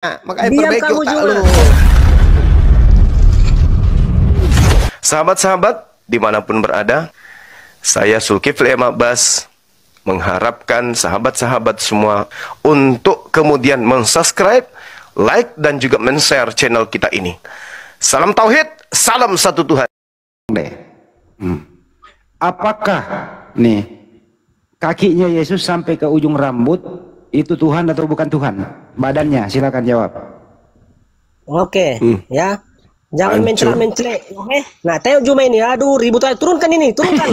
Makanya Diam perbaiki kamu otak juga. lu. Sahabat-sahabat dimanapun berada, saya Zulkifli M. Abbas mengharapkan sahabat-sahabat semua untuk kemudian mensubscribe, like, dan juga men-share channel kita ini. Salam Tauhid, salam satu Tuhan. Apakah nih kakinya Yesus sampai ke ujung rambut itu Tuhan atau bukan Tuhan? Badannya, silakan jawab. Oke, ya. Jangan Hancur. mencelak-mencelak, oke? Nah, tengok Juma ini, aduh ribut aja. Turunkan ini, turunkan.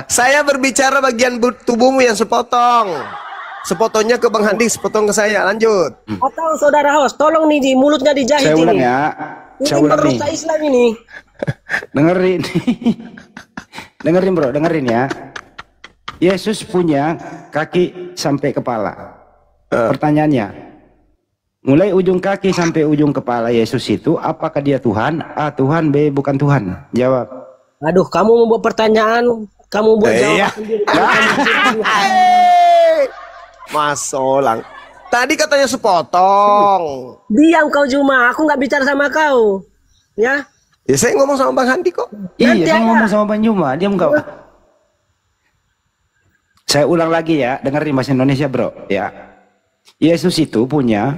Saya berbicara bagian tubuhmu yang sepotong. Sepotongnya ke Bang Handi, sepotong ke saya. Lanjut. Atau saudara host, tolong nih di mulutnya dijahit Saya ulang ini. ya. Ini Saya ulang nih. merusak Islam ini. Dengerin. Dengerin bro, dengerin ya. Yesus punya kaki sampai kepala. Pertanyaannya, mulai ujung kaki sampai ujung kepala Yesus itu, apakah dia Tuhan? A. Tuhan, B. Bukan Tuhan. Jawab. Aduh, kamu membuat pertanyaan, kamu buat jawaban Iya. sendiri. Mas Solang. Tadi katanya sepotong. Diam kau Juma, aku nggak bicara sama kau. Ya, Ya saya ngomong sama Bang Handi kok. Iya, Nanti saya ada. ngomong sama Bang Juma, diam kau. Saya ulang lagi ya, dengerin bahasa Indonesia bro. Ya, Yesus itu punya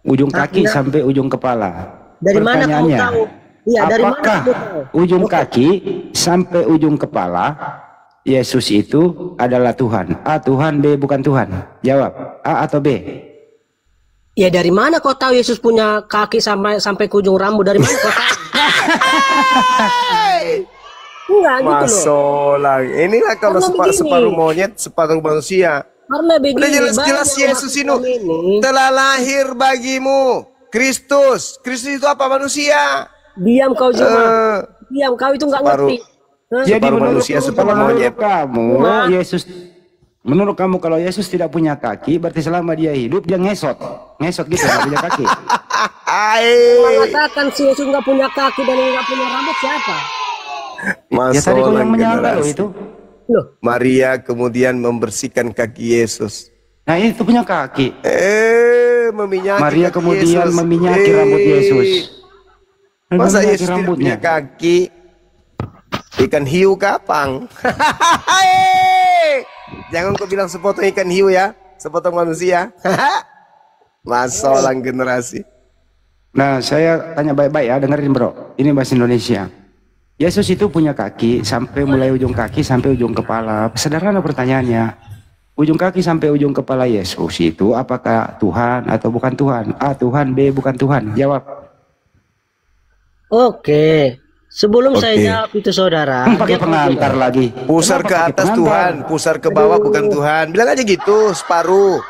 ujung kaki Kakinya. sampai ujung kepala. Dari mana kamu Pertanyaannya, tahu? Iya, dari mana apakah kamu tahu? ujung Oke. kaki sampai ujung kepala Yesus itu adalah Tuhan? A. Tuhan, B. Bukan Tuhan. Jawab. A atau B? Ya dari mana kau tahu Yesus punya kaki sampai ke ujung rambut? Dari mana kau tahu? Enggak gitu Mas loh. Solang. Inilah kalau Karena begini. separuh monyet, separuh manusia. Karena begini. Udah jelas-jelas banyak Yesus umat ini ini. telah lahir bagimu. Kristus. Kristus itu apa? Manusia. Diam kau Juma. Eh, Diam kau itu nggak separuh- ngerti. Hah? Jadi Separuh menurut, manusia, separuh kalau menurut monyet. kamu, Cuma. Yesus, menurut kamu kalau Yesus tidak punya kaki, berarti selama dia hidup dia ngesot gitu, nggak punya kaki. Mengatakan si Yesus nggak punya kaki dan nggak punya rambut siapa? Mas Ya tadi kau Solang yang menyangka loh generasi. itu. Loh, Maria kemudian membersihkan kaki Yesus. Nah itu punya kaki. Meminyaki Maria kaki kemudian Yesus. meminyaki rambut Yesus. Masa Meminyaki Yesus tidak punya rambutnya. kaki? Ikan hiu kapang. Jangan kau bilang sepotong ikan hiu ya, sepotong manusia. Mas Solang generasi. Nah saya tanya baik-baik ya, dengerin bro. Ini bahasa Indonesia. Yesus itu punya kaki sampai mulai ujung kaki sampai ujung kepala. Sederhana pertanyaannya. Ujung kaki sampai ujung kepala Yesus itu apakah Tuhan atau bukan Tuhan? A. Tuhan, B. Bukan Tuhan. Jawab. oke. Sebelum saya Oke. jawab itu saudara. Pakai dia pengantar lagi. Pusar Kenapa ke pakai atas pengantar? Tuhan, pusar ke bawah bukan Tuhan. Bilang aja gitu, separuh.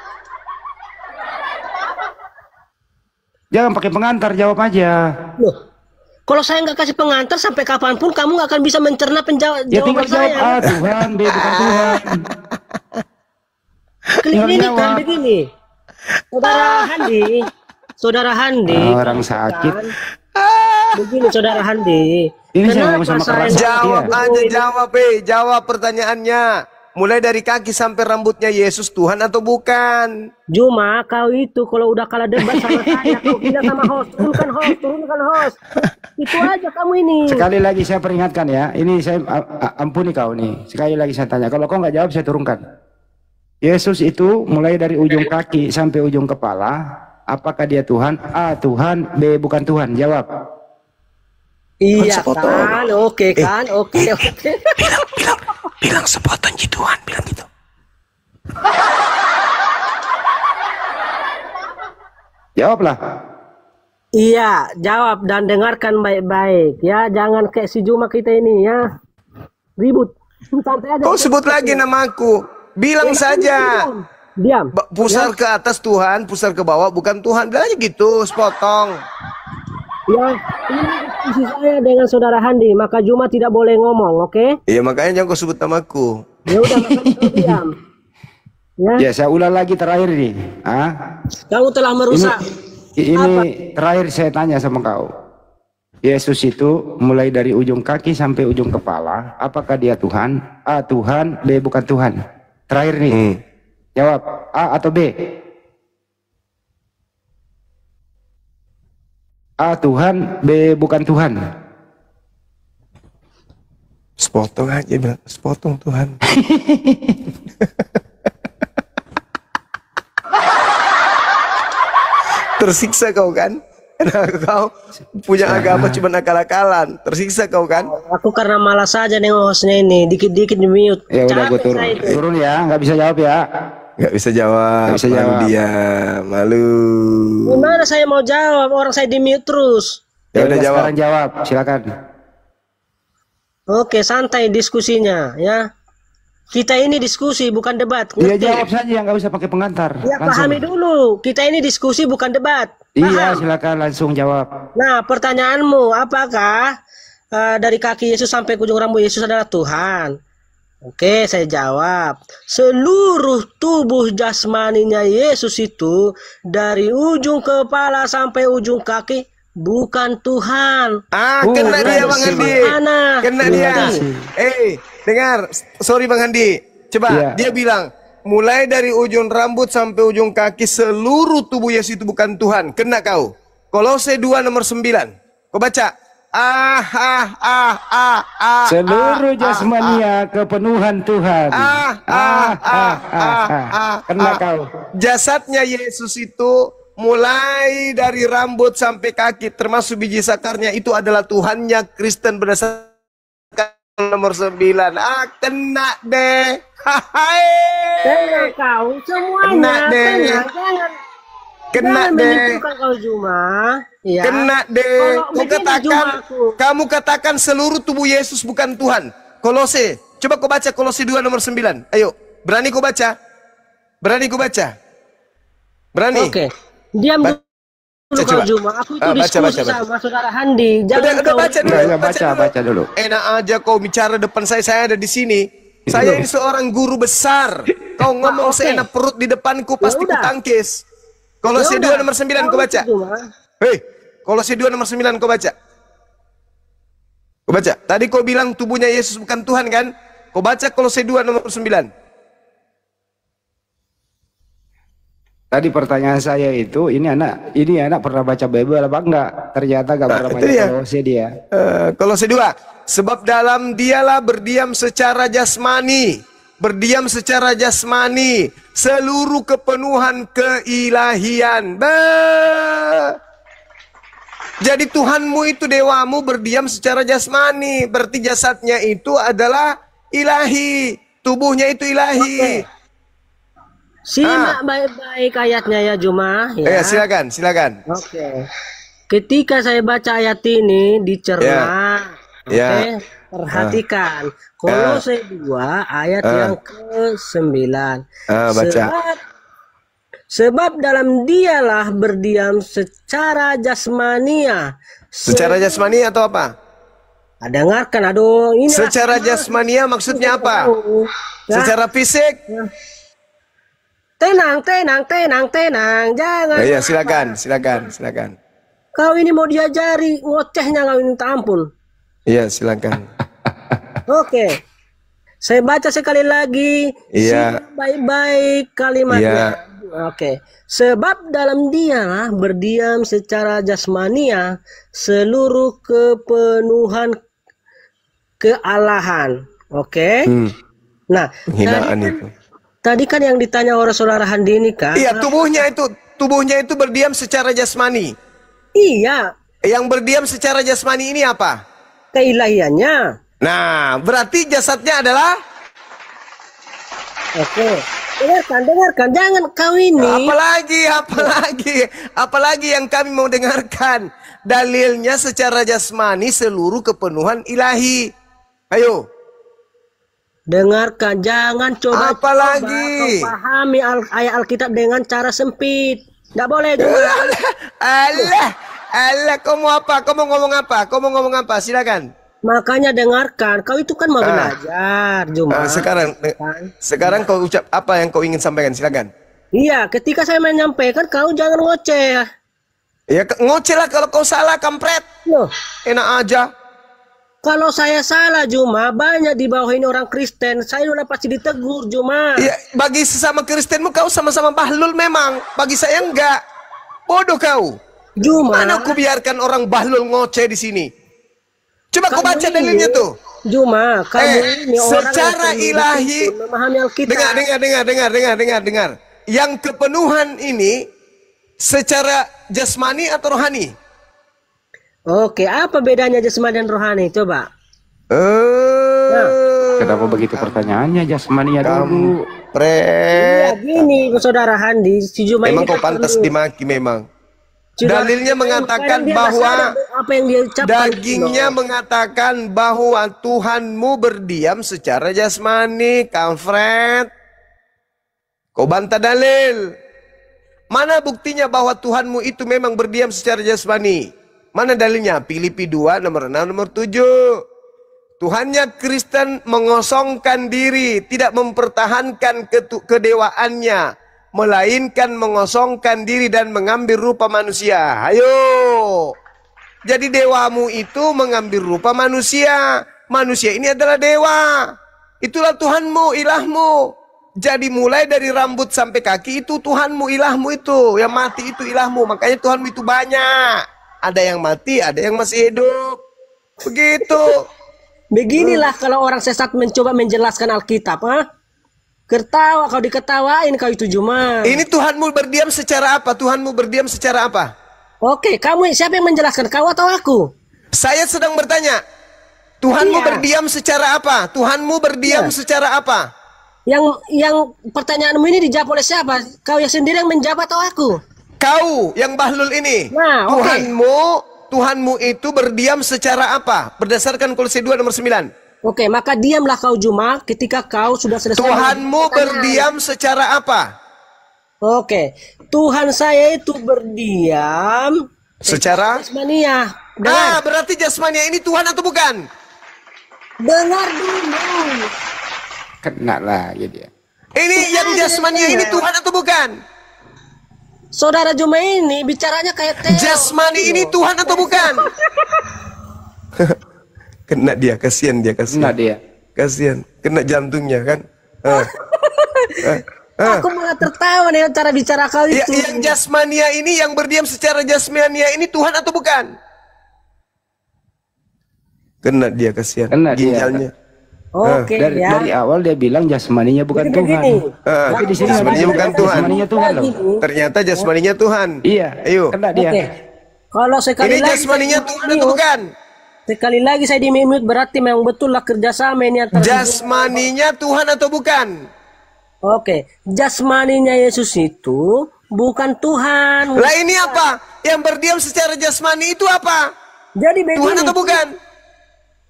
Jangan pakai pengantar, jawab aja. Loh, kalau saya nggak kasih pengantar sampai kapanpun kamu nggak akan bisa mencerna Ya tinggal jawaban jawab saya. A. Tuhan, B. Bukan Tuhan. Ini tinggal kan jawab. begini, saudara Handi, Orang sakit. kan? Begini saudara Handi, Ini saya ngomong kenapa sama saya keras. nggak Jawab Iya. aja, jawab jawab pertanyaannya. Mulai dari kaki sampai rambutnya Yesus Tuhan atau bukan? Cuma kau itu kalau udah kalah debat sama saya, kau bilang sama host, turunkan host. Itu aja kamu ini. Sekali lagi saya peringatkan ya. Ini saya ampuni kau nih. Sekali lagi saya tanya. Kalau kau nggak jawab saya turunkan. Yesus itu mulai dari ujung kaki sampai ujung kepala. Apakah dia Tuhan? A. Tuhan, B. Bukan Tuhan. Jawab. Iya sepotong. kan, oke kan, oke. Bilang sepotong gitu Tuhan, bilang gitu. Jawablah. Iya, jawab dan dengarkan baik-baik ya. Jangan kayak si Juma kita ini ya. Ribut. Santai aja. Kau sebut lagi namaku. Bilang saja. Diam. Pusar ke atas Tuhan, pusar ke bawah bukan Tuhan. Bilang aja gitu, sepotong. Ya, ini diskusi saya dengan saudara Handi, maka Juma tidak boleh ngomong, oke? Iya makanya jangan kau sebut namaku. Ya udah, makanya kau diam. Ya, Ya saya ulang lagi terakhir nih. kamu telah merusak. Ini terakhir saya tanya sama kau. Yesus itu mulai dari ujung kaki sampai ujung kepala. Apakah dia Tuhan? A. Tuhan, B. Bukan Tuhan. Terakhir nih. Jawab A atau B. A Tuhan, B bukan Tuhan. Sepotong aja bilang, sepotong Tuhan. Tersiksa kau kan? Karena kau punya agama cuma akal-akalan. Tersiksa kau kan? Aku karena malas saja nengok hostnya ini, dikit-dikit di mute. Ya udah gue Capek turun. saya itu. Turun ya, nggak bisa jawab ya. Nggak bisa jawab. Nggak bisa Malu jawab. dia, malu. Gimana saya mau jawab? Orang saya di mute terus. Ya udah jawab. Sekarang jawab, silakan. Oke, santai diskusinya ya. Kita ini diskusi bukan debat. Iya Ngerti? jawab saja, nggak usah pakai pengantar. Ya Langsung. pahami dulu. Kita ini diskusi bukan debat. Iya Paham? silakan langsung jawab. Nah, pertanyaanmu apakah dari kaki Yesus sampai ke ujung rambut Yesus adalah Tuhan? Oke, saya jawab. Seluruh tubuh jasmaninya Yesus itu dari ujung kepala sampai ujung kaki bukan Tuhan. Kena dia Bang Andi. Mana? Kena dia. Dengar. Sorry Bang Andi. Coba Iya. dia bilang, mulai dari ujung rambut sampai ujung kaki seluruh tubuh Yesus itu bukan Tuhan. Kena kau. Kolose 2 nomor 9. Kau baca. Seluruh jasmania kepenuhan Tuhan. Kena kau. Jasadnya Yesus itu mulai dari rambut sampai kaki termasuk biji sakarnya itu adalah Tuhannya Kristen berdasarkan nomor 9. Kena deh. Tenang kau semuanya. Kena deh. Kena Jangan deh. menyimpulkan kau Juma. Ya. Kena deh. Kalau Kau begini, katakan, Jumaku. kamu katakan seluruh tubuh Yesus bukan Tuhan. Kolose. Coba kau baca Kolose 2 nomor 9. Ayo. Berani kau baca? Berani kau baca? Berani? Oke. Diam dulu coba. kau Juma. Aku itu Baca, diskusi baca. sama saudara Handi. Jangan Udah kau baca dulu. Udah, baca dulu. Enak aja kau bicara depan saya ada di sini. Saya ini seorang guru besar. Kau ngomong oke. seenak perut di depanku pasti udah. kutangkis. Kolose 2 nomor 9 kau baca. Hei, Kolose 2 nomor 9 kau baca. Kau baca. Tadi kau bilang tubuhnya Yesus bukan Tuhan kan? Kau baca Kolose 2 nomor 9. Tadi pertanyaan saya itu, ini anak pernah baca Bible apa enggak? Ternyata enggak pernah itu baca dia. Kolose dia. Kolose 2. Sebab dalam dialah berdiam secara jasmani. Berdiam secara jasmani. Seluruh kepenuhan keilahian. Jadi Tuhanmu itu dewamu berdiam secara jasmani. Berarti jasadnya itu adalah ilahi. Tubuhnya itu ilahi. Simak baik-baik ayatnya ya Juma. Ya. Silakan, silakan. Oke. Ketika saya baca ayat ini dicerna. Ya. Oke. Perhatikan. Kolose 2 ayat yang ke-9. Baca. Sebab dalam dialah berdiam secara jasmania. Secara jasmani atau apa? Dengarkan, aduh. Ini Secara jasmania maksudnya apa? Ya. Secara fisik? Tenang. Jangan. Iya, silakan. Kau ini mau diajari ngocehnya kau ini minta ampun. Iya, silakan. Oke. Saya baca sekali lagi. Iya. Simak baik-baik kalimatnya. Iya. Oke. Sebab dalam dialah berdiam secara jasmania seluruh kepenuhan kealahan. Oke. Nah, Penghinaan itu. tadi kan yang ditanya oleh saudara Handi ini kan. Iya, tubuhnya itu berdiam secara jasmani. Iya, Yang berdiam secara jasmani ini apa? keilahiannya. Nah, berarti jasadnya adalah Oke. Dengarkan. Jangan kau ini. apalagi yang kami mau dengarkan. Dalilnya secara jasmani seluruh kepenuhan ilahi. Ayo. Dengarkan, jangan coba Apalagi? kau pahami ayat Alkitab dengan cara sempit. Tidak boleh juga. Allah, kau mau apa? Kau mau ngomong apa? Silakan. Makanya dengarkan, kau itu kan mau belajar, Juma. Sekarang kau ucap apa yang kau ingin sampaikan? Silakan. Iya, ketika saya menyampaikan, kau jangan ngoceh. Ya ngoceh lah kalau kau salah, kampret. Loh, Enak aja. kalau saya salah, Juma, banyak di bawah ini orang Kristen. Saya udah pasti ditegur, Juma. Ya, bagi sesama Kristenmu kau sama-sama bahlul memang. Bagi saya enggak. Bodoh kau. Juma. Mana aku biarkan orang bahlul ngoceh di sini? Coba kau baca dalilnya tuh. Juma, kamu ini orang secara yang ilahi, memahami Alkitab. dengar. Yang kepenuhan ini secara jasmani atau rohani? Oke, apa bedanya jasmani dan rohani? Coba. Kenapa begitu pertanyaannya? Jasmaninya dulu. Iya, gini, saudara Handi, si Juma Emang ini kau pantas dimaki memang. Dalilnya mengatakan dia bahwa apa yang dia ucapkan, dagingnya mengatakan bahwa Tuhanmu berdiam secara jasmani, kampret. Kau bantah dalil. Mana buktinya bahwa Tuhanmu itu memang berdiam secara jasmani? Mana dalilnya? Filipi 2 nomor 6 nomor 7. Tuhannya Kristen mengosongkan diri, tidak mempertahankan kedewaannya, melainkan mengosongkan diri dan mengambil rupa manusia. Ayo. Jadi dewamu itu mengambil rupa manusia. Manusia ini adalah dewa. Itulah Tuhanmu, ilahmu. Jadi mulai dari rambut sampai kaki itu Tuhanmu, ilahmu itu. Yang mati itu ilahmu. Makanya Tuhanmu itu banyak. Ada yang mati, ada yang masih hidup. Begitu. Beginilah kalau orang sesat mencoba menjelaskan Alkitab, Ketawa, kau diketawain kau itu Juma. Ini Tuhanmu berdiam secara apa? Tuhanmu berdiam secara apa? Oke, kamu siapa yang menjelaskan? Kau atau aku? Saya sedang bertanya. Tuhanmu berdiam secara apa? Tuhanmu berdiam secara apa? Yang pertanyaanmu ini dijawab oleh siapa? Kau yang sendiri yang menjawab atau aku? Kau yang bahlul ini. Nah, Tuhanmu itu berdiam secara apa? Berdasarkan Kolose 2 nomor 9. Oke, maka diamlah kau Juma ketika kau sudah selesai. Tuhanmu berdiam secara apa? Oke, Tuhan saya itu berdiam secara jasmania. Berarti jasmania ini Tuhan atau bukan? Dengar dulu. Kena lagi dia. Ini yang jasmania ini Tuhan atau bukan? Saudara Juma ini bicaranya kayak Theo. Jasmani ini Tuhan atau bukan? Kena dia, kasihan dia, kasihan. Kena dia. Kasihan, kena jantungnya kan. Aku malah tertawa nih cara bicara kau itu. Yang jasmania ini, yang berdiam secara jasmania ini Tuhan atau bukan? Kena dia, kasihan. Kena ginjalnya. Oke, dari awal dia bilang jasmaninya bukan Tuhan. Tapi di sini jasmaninya bukan Tuhan. Jasmaninya Tuhan loh. Ternyata jasmaninya Tuhan. Iya. Ayo. Kena dia. Oke. Kalau sekali ini lagi jasmaninya Tuhan atau bukan? Sekali lagi saya dimimut berarti memang betul lah kerjasama ini antara jasmaninya Tuhan atau bukan? Oke, jasmaninya Yesus itu bukan Tuhan. Lah ini apa? Yang berdiam secara jasmani itu apa? Jadi begini. Tuhan atau bukan?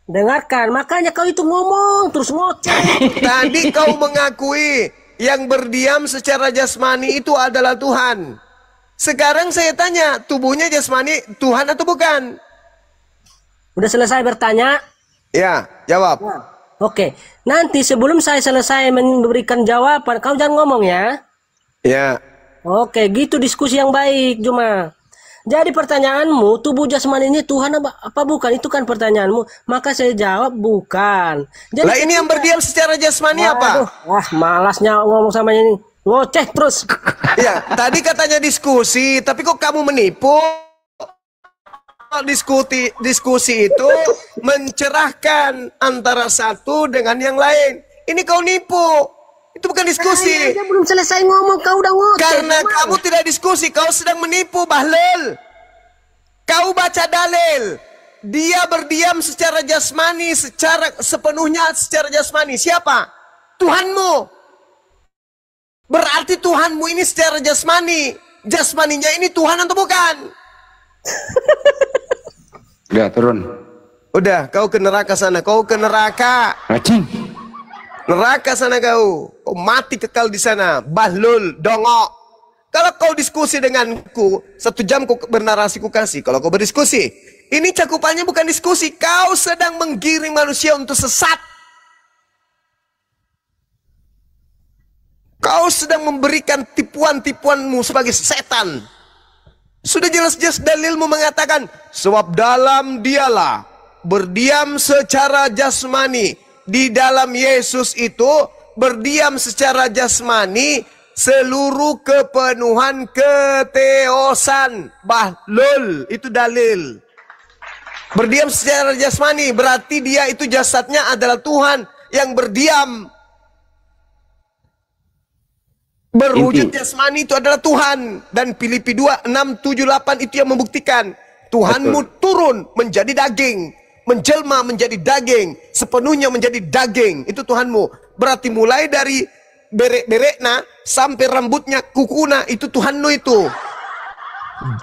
Dengarkan, makanya kau itu ngomong terus ngoceh. Tadi kau mengakui yang berdiam secara jasmani itu adalah Tuhan. Sekarang saya tanya, tubuhnya jasmani Tuhan atau bukan? Udah selesai bertanya? Ya, jawab. Nah, oke, nanti sebelum saya selesai memberikan jawaban, kau jangan ngomong ya. Ya. Oke, gitu diskusi yang baik, Juma. Jadi pertanyaanmu, tubuh jasmani ini Tuhan apa bukan? Itu kan pertanyaanmu. Maka saya jawab bukan. Jadi lah ini yang berdiam secara jasmani apa? Wah, malasnya ngomong sama ini. Ngoceh terus. Ya, tadi katanya diskusi, tapi kok kamu menipu? Diskusi itu mencerahkan antara satu dengan yang lain. Ini kau nipu. Itu bukan diskusi. Saya belum selesai ngomong, kau udah ngoceh. Karena kamu tidak diskusi, kau sedang menipu, bahlul. Kau baca dalil. Dia berdiam secara jasmani, sepenuhnya secara jasmani. Siapa? Tuhanmu. Berarti Tuhanmu ini secara jasmani. Jasmaninya ini Tuhan atau bukan? Udah turun. Udah, kau ke neraka sana. Kau ke neraka. Racing. Neraka sana kau. Kau mati kekal di sana. Bahlul, dongok. Kalau kau diskusi denganku, 1 jam kau bernarasi ku kasih. Kalau kau berdiskusi, ini cakupannya bukan diskusi. Kau sedang menggiring manusia untuk sesat. Kau sedang memberikan tipuan-tipuanmu sebagai setan. Sudah jelas-jelas dalilmu mengatakan, sebab dalam dialah berdiam secara jasmani. Di dalam Yesus itu berdiam secara jasmani seluruh kepenuhan keteosan. Bahlul, itu dalil. Berdiam secara jasmani, berarti dia itu jasadnya adalah Tuhan yang berdiam. Berwujud jasmani itu adalah Tuhan. Dan Filipi 2, 6, 7, 8 itu yang membuktikan. Tuhanmu turun menjadi daging, menjelma menjadi daging, sepenuhnya menjadi daging. Itu Tuhanmu. Berarti mulai dari berek-berekna sampai rambutnya, kukuna, itu Tuhanmu itu.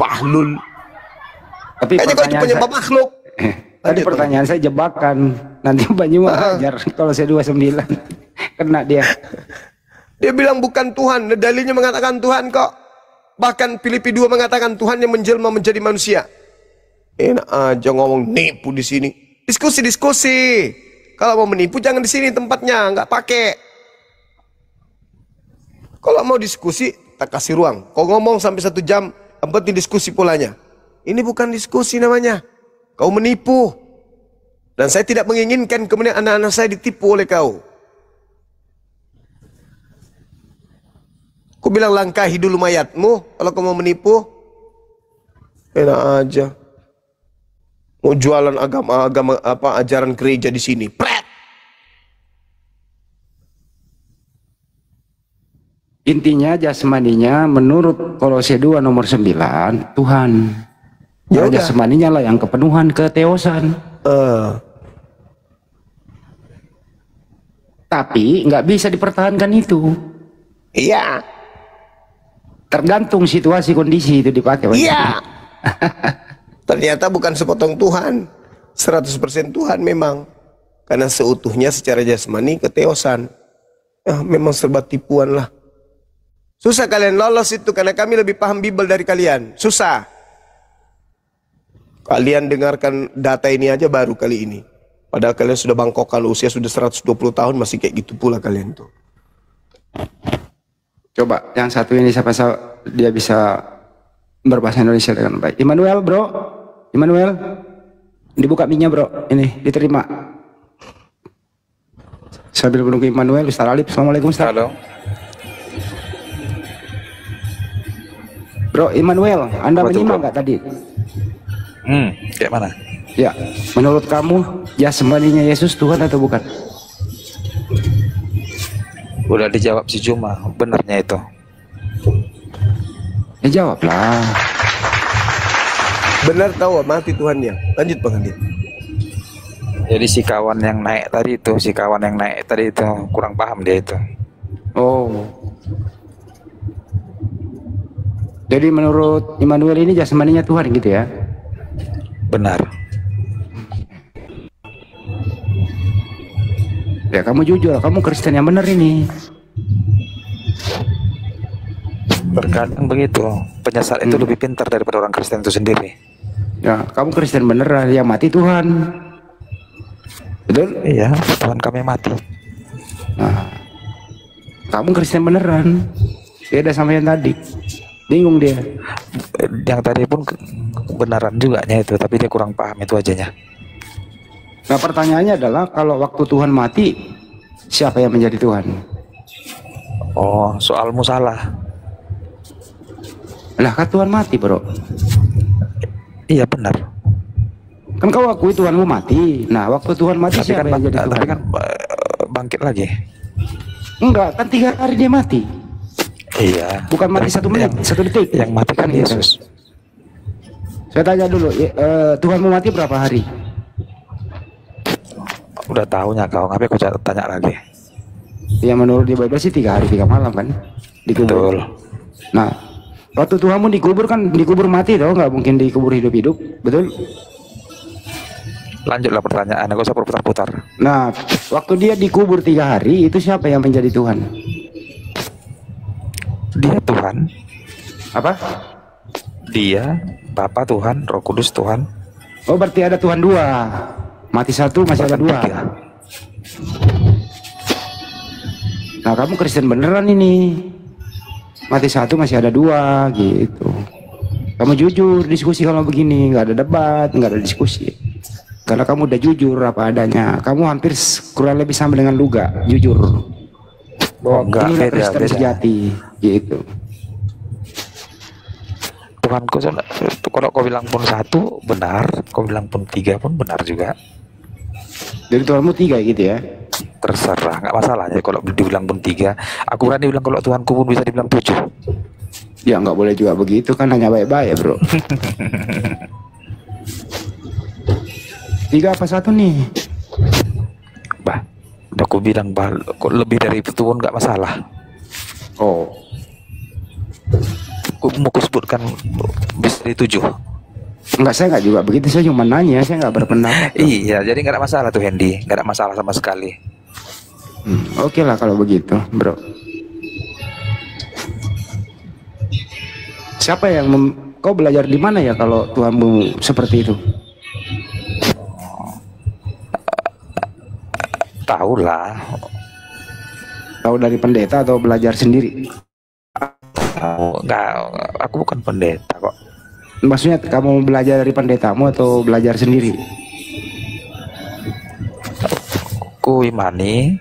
Bahlul. Tapi kayaknya kau itu penyebab makhluk. Tadi pertanyaan saya jebakan. Nanti Banyu ajar kalau saya 29 kena dia. Dia bilang bukan Tuhan. Dalilnya mengatakan Tuhan kok. Bahkan Filipi 2 mengatakan Tuhan yang menjelma menjadi manusia. Enak aja ngomong nipu di sini. Diskusi. Kalau mau menipu jangan di sini tempatnya, nggak pakai. Kalau mau diskusi, tak kasih ruang. Kau ngomong sampai 1 jam, yang penting diskusi polanya. Ini bukan diskusi namanya. Kau menipu. Dan saya tidak menginginkan kemudian anak-anak saya ditipu oleh kau. Ku bilang langkahi dulu mayatmu kalau kau mau menipu. Enak aja. Mau jualan agama apa ajaran gereja di sini. Pret. Intinya jasmaninya menurut Kolose 2 nomor 9 Tuhan. Ya jasmaninya lah yang kepenuhan keteosan. Tapi nggak bisa dipertahankan itu. Iya. Tergantung situasi kondisi itu dipakai. Iya. Ternyata bukan sepotong Tuhan, 100% Tuhan memang. Karena seutuhnya secara jasmani keteosan. Memang serba tipuan lah. Susah kalian lolos itu karena kami lebih paham Bible dari kalian. Susah. Kalian dengarkan data ini aja baru kali ini. Padahal kalian sudah bangkokan usia sudah 120 tahun masih kayak gitu pula kalian tuh. Coba yang satu ini siapa dia bisa berbahasa Indonesia dengan baik. Immanuel bro. Immanuel, dibuka mic-nya bro, ini diterima. Sambil menunggu Immanuel, Ustaz Alif, Assalamualaikum Ustaz. Halo. Bro Immanuel, Anda menyimak nggak tadi? Kayak mana? Ya, menurut kamu jasmaninya Yesus Tuhan atau bukan? Udah dijawab si Juma, benarnya itu. Ya jawablah. Benar tahu mati Tuhannya. Lanjut Bang Andi. Jadi si kawan yang naik tadi itu kurang paham dia itu. Oh. Jadi menurut Immanuel ini jasmaninya Tuhan gitu ya? Benar. Ya kamu jujur, kamu Kristen yang benar ini. Terkadang begitu. Penyesal itu lebih pintar daripada orang Kristen itu sendiri. Ya, kamu Kristen beneran, yang mati Tuhan. Betul? Iya, Tuhan kami mati. Nah, kamu Kristen beneran. Beda sama yang tadi. Bingung dia. Yang tadi pun beneran juga itu, tapi dia kurang paham itu ajanya. Nah, pertanyaannya adalah kalau waktu Tuhan mati, siapa yang menjadi Tuhan? Oh, soalmu salah. Lah kan Tuhan mati bro. Iya benar. Kan kau akui Tuhanmu mati. Nah waktu Tuhan mati Tapi siapa kan yang jadi Tuhan? Tapi kan bangkit lagi. Enggak, kan 3 hari dia mati. Iya. Bukan mati 1 menit, 1 detik. Yang mati kan gitu. Yesus. Saya tanya dulu, Tuhanmu mati berapa hari? Udah tahunya kau, ngapain aku tanya lagi? Ya menurut di Bible sih 3 hari 3 malam kan dikubur. Betul. Nah, waktu Tuhanmu dikubur kan dikubur mati toh, nggak mungkin dikubur hidup-hidup, betul? Lanjutlah pertanyaan, aku usah putar-putar. Nah, waktu dia dikubur 3 hari, itu siapa yang menjadi Tuhan? Dia Tuhan. Apa? Dia, Bapa Tuhan, Roh Kudus Tuhan. Oh, berarti ada Tuhan 2. Mati 1 masih ada 2. Nah, kamu Kristen beneran ini. Mati 1 masih ada 2 gitu. Kamu jujur diskusi kalau begini, nggak ada debat, nggak ada diskusi. Karena kamu udah jujur apa adanya. Kamu hampir kurang lebih sama dengan Luga, jujur. Oh, enggak, inilah beda, Kristen beda. sejati. gitu. Tuhanku, kalau kau bilang pun 1 benar, kau bilang pun 3 pun benar juga. Jadi Tuhanmu 3 gitu ya? Terserah, nggak masalah ya kalau dibilang pun 3. Aku berani bilang kalau Tuhanku pun bisa dibilang 7. Ya nggak boleh juga begitu kan, hanya baik-baik bro. 3 apa 1 nih? Bah, udah aku bilang bah, kok lebih dari itu pun nggak masalah. Oh, Mau sebutkan bisa dari 7. enggak, saya nggak juga begitu, saya cuma nanya, saya nggak berpendapat. Iya, jadi nggak ada masalah tuh Hendy, nggak ada masalah sama sekali. Oke lah kalau begitu, bro. Siapa yang kau belajar di mana ya kalau Tuhanmu seperti itu? Tahu lah. Tahu dari pendeta atau belajar sendiri? Nggak, aku bukan pendeta kok. Maksudnya kamu belajar dari pendetamu atau belajar sendiri? Ku imani.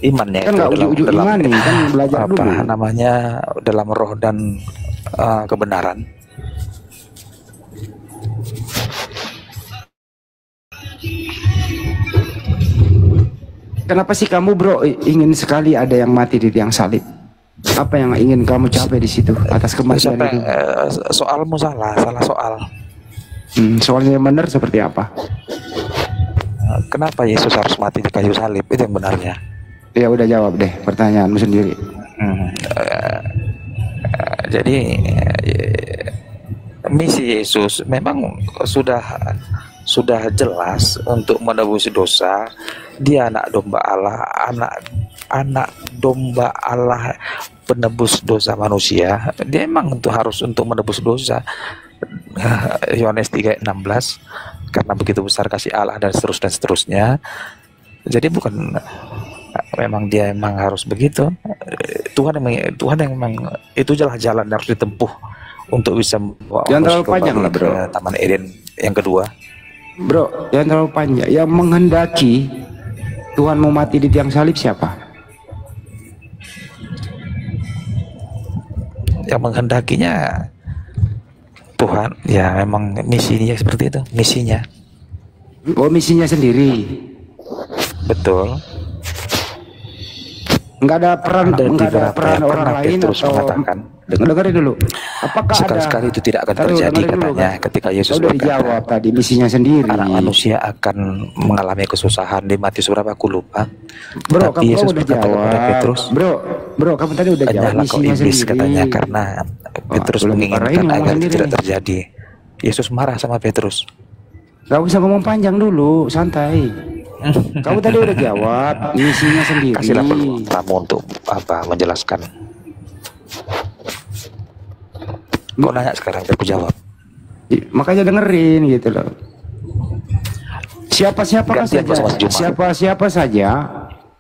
Imannya Kan itu nggak ujuk-ujuk imani, kan belajar apa dulu. namanya, dalam roh dan kebenaran. Kenapa sih kamu bro ingin sekali ada yang mati di tiang salib? Apa yang ingin kamu capai di situ atas kematian Siapa itu? soalmu salah soal. Soalnya yang benar seperti apa? Kenapa Yesus harus mati di kayu salib? Itu yang benarnya. Ya udah jawab deh pertanyaanmu sendiri. Jadi misi Yesus memang sudah jelas untuk menebus dosa. Dia anak domba Allah, anak domba Allah, penebus dosa manusia. Dia memang harus untuk menebus dosa. Yohanes 3:16, karena begitu besar kasih Allah dan seterusnya. Jadi bukan memang dia memang harus begitu. Tuhan yang memang itu jalan yang harus ditempuh untuk bisa membawa Jangan terlalu manusia panjang kembali lah, bro. ke Taman Eden yang kedua. Bro, jangan terlalu panjang. Yang menghendaki Tuhan mau mati di tiang salib siapa? Yang menghendakinya Tuhan, ya memang misinya seperti itu, misinya. Oh, misinya sendiri. Betul. Enggak ada peran, Ada enggak ada beberapa peran yang orang pernah lain Petrus atau mengatakan, dengerin dulu. Apakah sekali-sekali ada? itu tidak akan Taruh, terjadi dengerin dulu, katanya kan? ketika Yesus Udah dijawab berkata tadi misinya sendiri. anak manusia akan mengalami kesusahan. Di Matius berapa aku lupa. Bro, Tapi kamu Yesus udah berkata kepada jawab. Petrus, Bro, kamu tadi udah jawab "Hanyalah kau misinya iblis," sendiri. katanya, karena Petrus belum menginginkan dimarahin, ngomong agar itu sendiri tidak nih. terjadi. Yesus marah sama Petrus. Gak usah ngomong panjang dulu, santai. Kamu tadi udah jawab misinya sendiri. Kasihlah peluang kamu untuk apa menjelaskan. Kau nanya sekarang, biar aku jawab. Makanya dengerin gitu loh. Siapa-siapa Gantian saja, sama Juma. siapa-siapa saja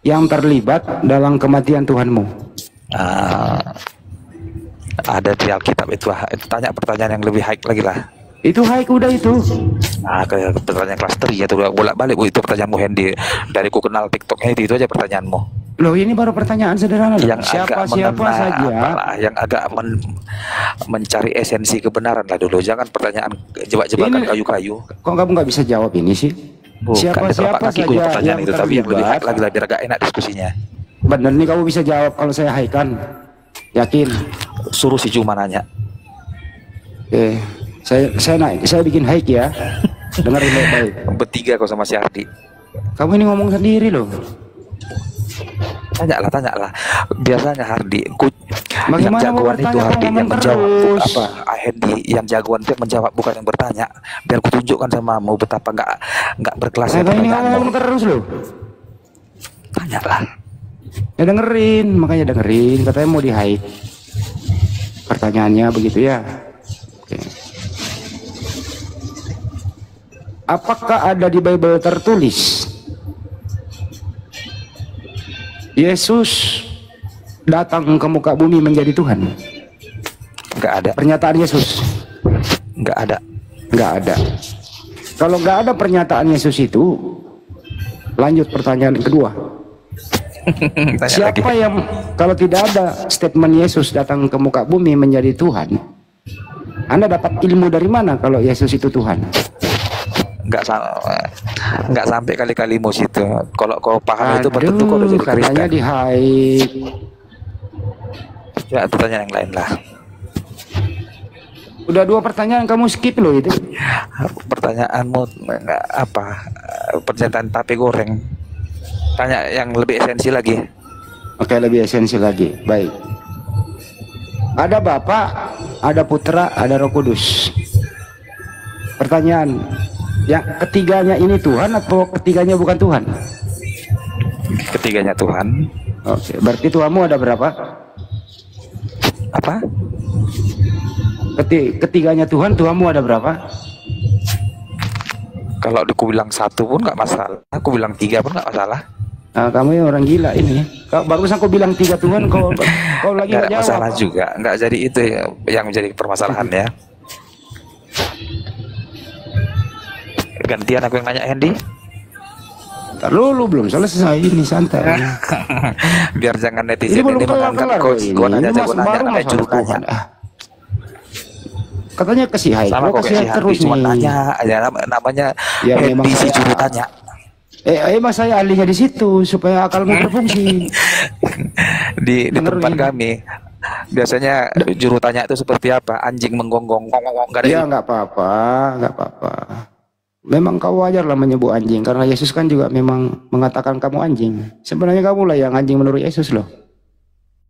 yang terlibat dalam kematian Tuhanmu. Ada di Alkitab itu tanya pertanyaan yang lebih high lagi lah. Itu haiku udah itu. Ke pertanyaan kelas 3 atau bolak-balik. Itu pertanyaanmu Hendy. Dari ku kenal TikToknya itu aja pertanyaanmu. Loh, ini baru pertanyaan sederhana loh. Yang agak Siapa-siapa mengena, saja. apalah, yang agak mencari esensi kebenaran lah dulu. Jangan pertanyaan jebak-jebakan Ini- kayu-kayu. Kok kamu nggak bisa jawab ini sih? Bukan di telapak Siapa-siapa kakiku yang saja pertanyaan yang itu, tapi yang lebih high terlibat. lagi lah biar agak enak diskusinya. Bener nih kamu bisa jawab kalau saya haikan. Yakin? Suruh si Juma nanya. Saya bikin haik ya. Dengerin baik-baik. Bertiga kau sama si Ardi. Kamu ini ngomong sendiri loh. Tanyalah. Biasanya Hardi, yang Bagaimana mau jagoan itu bertanya, Hardi kok yang ngomong menjawab, terus? apa Hendy yang jagoan itu yang menjawab bukan yang bertanya. Biar kutunjukkan samamu betapa nggak berkelasnya Saya ini pertanyaanmu. ngomong terus loh. Tanyalah. Ya dengerin, makanya dengerin. Katanya mau di haik. Pertanyaannya begitu ya. Oke. Apakah ada di Bible tertulis Yesus datang ke muka bumi menjadi Tuhan? Nggak ada. Pernyataan Yesus Nggak ada. nggak ada. Kalau nggak ada pernyataan Yesus itu, lanjut pertanyaan kedua. Tanya Siapa lagi. yang kalau tidak ada statement Yesus datang ke muka bumi menjadi Tuhan, Anda dapat ilmu dari mana kalau Yesus itu Tuhan? Nggak sampai kali-kali mus itu. Kalau kau paham itu tentu kau udah jadi katanya Kristen. di hide. Ya, pertanyaan yang lain lah. Udah 2 pertanyaan kamu skip loh itu. Pertanyaanmu nggak apa? Pernyataan tape goreng. Tanya yang lebih esensi lagi. Oke, lebih esensi lagi. Baik. Ada Bapa, ada Putra, ada Roh Kudus. Pertanyaan, yang ketiganya ini Tuhan atau ketiganya bukan Tuhan? Ketiganya Tuhan. Oke, berarti Tuhanmu ada berapa? Apa? Ketiganya Tuhan, Tuhanmu ada berapa? Kalau aku bilang 1 pun nggak masalah. Aku bilang 3 pun nggak masalah. Nah, kamu yang orang gila ini. Barusan kau bilang 3 Tuhan, kau lagi Nggak nggak jawab. masalah juga. Nggak jadi itu yang menjadi permasalahan ya. Gantian aku yang nanya Hendy. Lu belum selesai ini, santai. Biar jangan Ini netizen belum ini menganggap kelar kau ini. gua nanya Ini jago nanya baru namanya masalah juru Tuhan. tanya. Katanya kasih hai. Sama Kau kok kasih hai kayak si terus Hardi cuma nih. tanya aja namanya Ya, memang Hendy si saya- juru tanya. Emang saya ahlinya di situ supaya akalmu berfungsi. di Dengerin. tempat kami biasanya juru tanya itu seperti apa? Anjing menggonggong ngong nggak ada Ya nggak apa-apa, nggak apa-apa. Memang kau wajar lah menyebut anjing karena Yesus kan juga memang mengatakan kamu anjing. Sebenarnya kamu lah yang anjing menurut Yesus loh.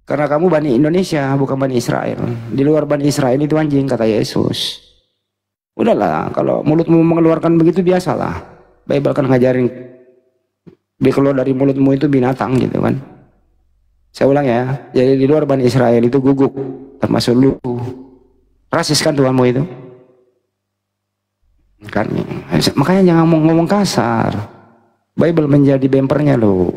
Karena kamu Bani Indonesia bukan Bani Israel. Di luar Bani Israel itu anjing kata Yesus. Udahlah, kalau mulutmu mengeluarkan begitu biasalah. Bible kan ngajarin keluar dari mulutmu itu binatang gitu kan. Saya ulang ya. Jadi di luar Bani Israel itu guguk, termasuk lu. Rasis kan Tuhanmu itu. Kan, makanya jangan ngomong kasar. Bible menjadi bempernya loh.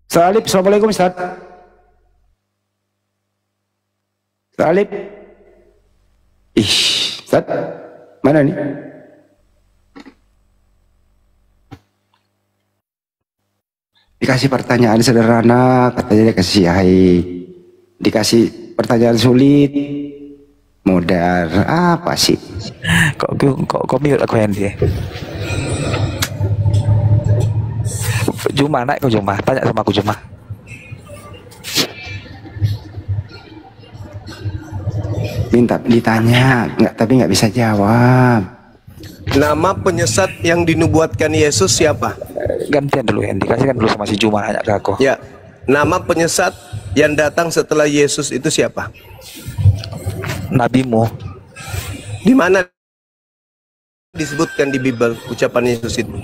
Salib, assalamualaikum Ustaz. Salib. Ih, Ustaz, mana nih? Dikasih pertanyaan sederhana, katanya dia kasih hai. Dikasih pertanyaan sulit, modar. Apa sih? kok mute aku Hendy. Juma naik kau Juma tanya sama aku Juma. Minta ditanya, tapi nggak bisa jawab. Nama penyesat yang dinubuatkan Yesus siapa? Gantian dulu Hendy, kasihkan dulu sama si Juma nanya ke aku. Ya, nama penyesat yang datang setelah Yesus itu siapa? Nabimu. Di mana disebutkan di Bible ucapan Yesus itu?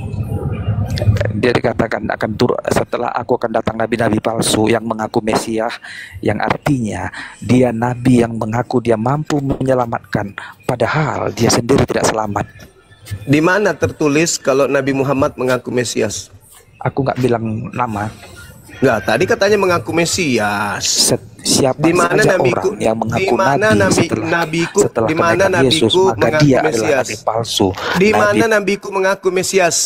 Dia dikatakan akan turun setelah aku akan datang nabi-nabi palsu yang mengaku Mesias, yang artinya dia nabi yang mengaku dia mampu menyelamatkan padahal dia sendiri tidak selamat. Di mana tertulis kalau Nabi Muhammad mengaku Mesias? Aku nggak bilang nama. Enggak, tadi katanya mengaku Mesias. Siapa Di mana saja nabiku? orang yang mengaku Di mana nabi nabiku? setelah Di mana kenaikan Yesus, nabiku maka mengaku dia adalah Mesias? nabi palsu. Di Nabi- mana nabiku mengaku Mesias?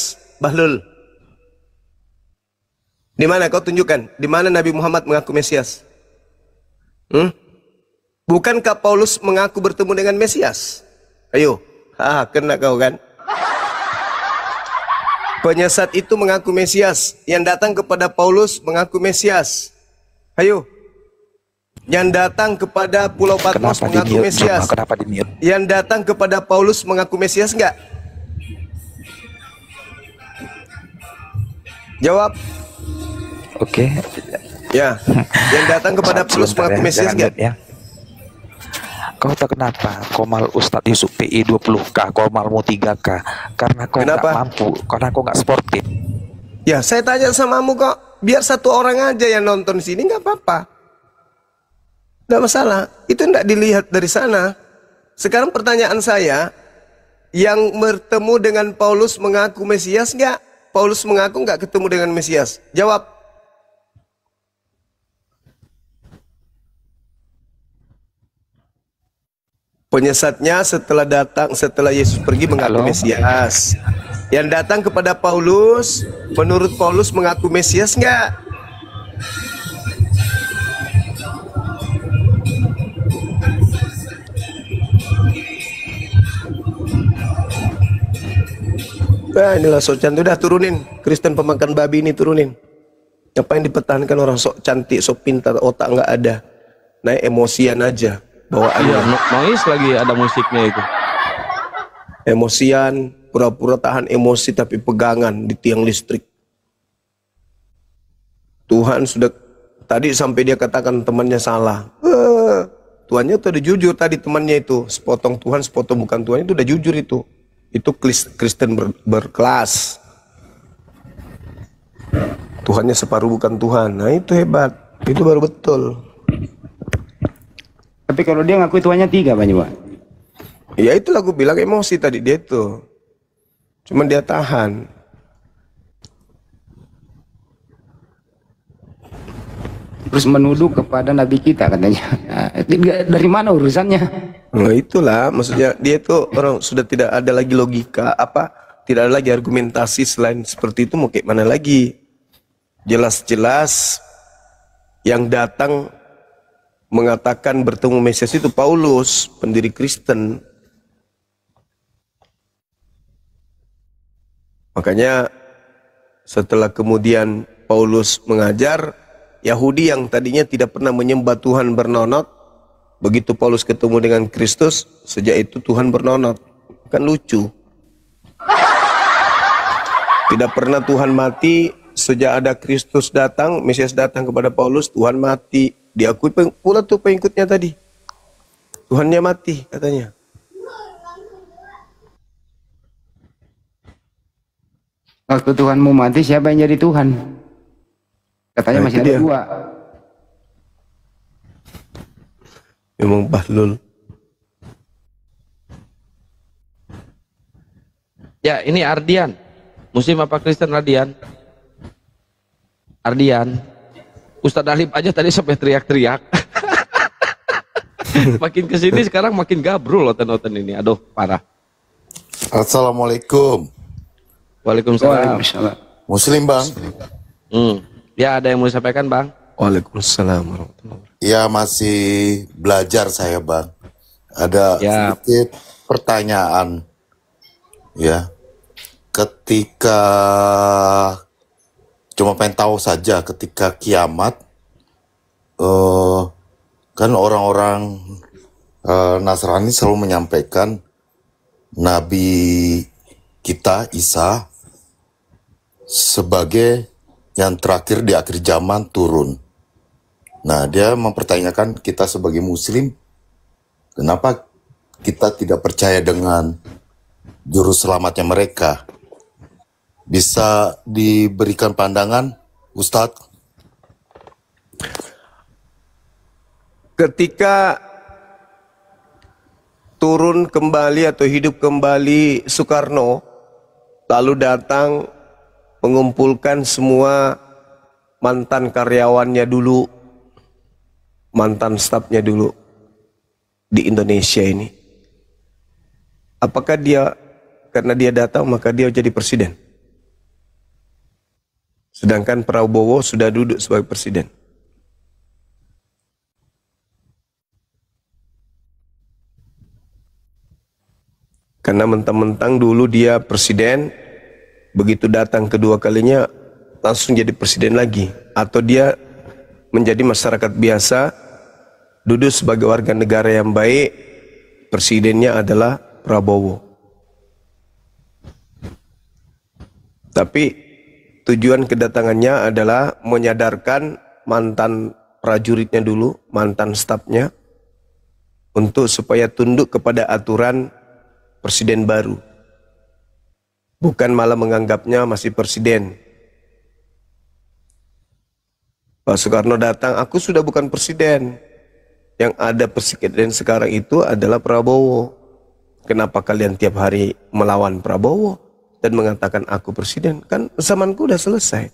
Bahlul. Di mana kau tunjukkan? Di mana Nabi Muhammad mengaku Mesias? Bukankah Paulus mengaku bertemu dengan Mesias? Ayo, kena kau kan? Penyesat itu mengaku Mesias. Yang datang kepada Paulus mengaku Mesias. Ayo. Yang datang kepada Pulau Patmos Kenapa mengaku di-mute? Mesias. Juma, kenapa di-mute? Yang datang kepada Paulus mengaku Mesias enggak? Jawab. Oke. Ya. Yang datang kepada Paulus Sebentar mengaku ya, Mesias jangan enggak? mute ya. Kau tahu kenapa Komal Ustadz Yusuf PI 20K, Komalmu 3K? Karena kau nggak Kenapa? mampu, karena kau nggak sportif. Ya, saya tanya samamu kok. Biar satu orang aja yang nonton sini nggak apa-apa. Nggak masalah. Itu nggak dilihat dari sana. Sekarang pertanyaan saya, yang bertemu dengan Paulus mengaku Mesias nggak? Paulus mengaku nggak ketemu dengan Mesias? Jawab. Penyesatnya setelah Yesus pergi mengaku Halo? Mesias. Yang datang kepada Paulus, menurut Paulus mengaku Mesias nggak? Nah inilah sok cantik, udah turunin. Kristen pemakan babi ini turunin. Apa yang dipertahankan orang sok cantik, sok pintar, otak nggak ada. Naik emosian aja. Bawaannya. Iya, noise lagi ada musiknya itu. Emosian, pura-pura tahan emosi tapi pegangan di tiang listrik. Tuhan sudah tadi sampai dia katakan temannya salah. Tuhannya tuh udah jujur tadi temannya itu. Sepotong Tuhan, sepotong bukan Tuhan itu udah jujur itu. Itu Kristen berkelas. Tuhannya separuh bukan Tuhan. Nah itu hebat. Itu baru betul. Tapi kalau dia ngakui Tuhannya 3 Pak. Ya itulah aku bilang emosi tadi dia itu. Cuman dia tahan. Terus menuduh kepada Nabi kita katanya. Nah, dari mana urusannya? Nah itulah maksudnya dia itu orang sudah tidak ada lagi logika apa, tidak ada lagi argumentasi selain seperti itu mau kayak mana lagi. Jelas-jelas yang datang mengatakan bertemu Mesias itu Paulus, pendiri Kristen. Makanya setelah kemudian Paulus mengajar, Yahudi yang tadinya tidak pernah menyembah Tuhan bernonot, begitu Paulus ketemu dengan Kristus, sejak itu Tuhan bernonot. Kan lucu. Tidak pernah Tuhan mati, sejak ada Kristus datang, Mesias datang kepada Paulus, Tuhan mati. Diakui pula tuh pengikutnya tadi. Tuhannya mati katanya. Waktu Tuhanmu mati siapa yang jadi Tuhan? Katanya Nah, masih itu ada dia. 2. Memang bahlul. Ya, ini Ardian. Muslim apa Kristen Ardian? Ardian. Ustadz Alif aja tadi sampai teriak-teriak. Makin kesini sekarang makin gabrul oten-oten ini. Aduh, parah. Assalamualaikum. Waalaikumsalam. Waalaikumsalam. Muslim bang? Ya, ada yang mau disampaikan bang? Waalaikumsalam warahmatullahi wabarakatuh. Ya masih belajar saya bang. Ada Ya. sedikit pertanyaan. Ya, ketika cuma pengen tahu saja ketika kiamat, kan orang-orang Nasrani selalu menyampaikan Nabi kita Isa sebagai yang terakhir di akhir zaman turun. Nah, dia mempertanyakan kita sebagai Muslim, kenapa kita tidak percaya dengan juru selamatnya mereka? Bisa diberikan pandangan, Ustadz? Ketika turun kembali atau hidup kembali Soekarno, lalu datang mengumpulkan semua mantan karyawannya dulu, mantan stafnya dulu di Indonesia ini. Apakah dia, karena dia datang maka dia jadi presiden? Sedangkan Prabowo sudah duduk sebagai presiden. Karena mentang-mentang dulu dia presiden, begitu datang kedua kalinya langsung jadi presiden lagi. Atau dia menjadi masyarakat biasa, duduk sebagai warga negara yang baik, presidennya adalah Prabowo. Tapi tujuan kedatangannya adalah menyadarkan mantan prajuritnya dulu, mantan stafnya, untuk supaya tunduk kepada aturan presiden baru. Bukan malah menganggapnya masih presiden. Pak Soekarno datang, aku sudah bukan presiden. Yang ada presiden sekarang itu adalah Prabowo. Kenapa kalian tiap hari melawan Prabowo dan mengatakan aku presiden? Kan zamanku udah selesai.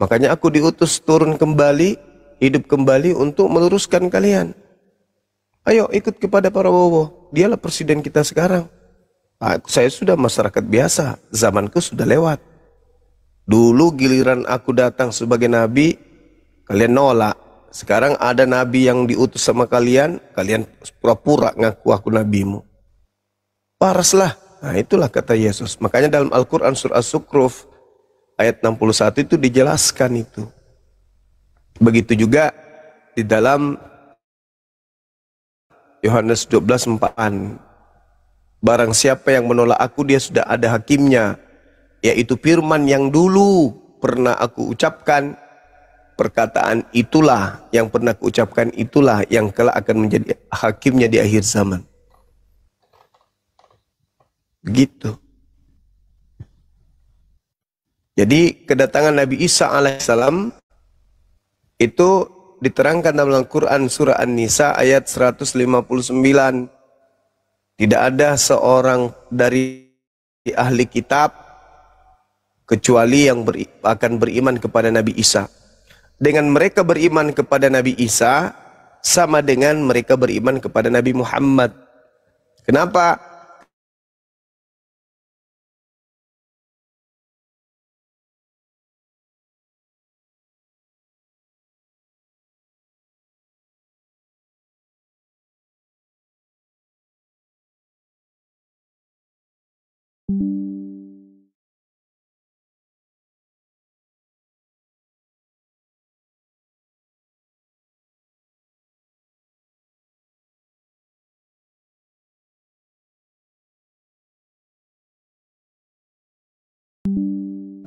Makanya aku diutus turun kembali, hidup kembali untuk meluruskan kalian. Ayo ikut kepada Prabowo. Dialah presiden kita sekarang. Saya sudah masyarakat biasa, zamanku sudah lewat. Dulu giliran aku datang sebagai nabi, kalian nolak. Sekarang ada nabi yang diutus sama kalian, kalian pura-pura ngaku aku nabimu. Paraslah. Nah, itulah kata Yesus. Makanya dalam Al-Quran surah As-Sukruf ayat 61 itu dijelaskan itu. Begitu juga di dalam Yohanes 12:4. Barang siapa yang menolak aku, dia sudah ada hakimnya, yaitu firman yang dulu pernah aku ucapkan. Perkataan itulah yang pernah aku ucapkan, itulah yang kelak akan menjadi hakimnya di akhir zaman. Begitu. Jadi kedatangan Nabi Isa alaihissalam itu diterangkan dalam Al-Quran surah An-Nisa ayat 159. Tidak ada seorang dari ahli kitab kecuali yang akan beriman kepada Nabi Isa. Dengan mereka beriman kepada Nabi Isa sama dengan mereka beriman kepada Nabi Muhammad. Kenapa?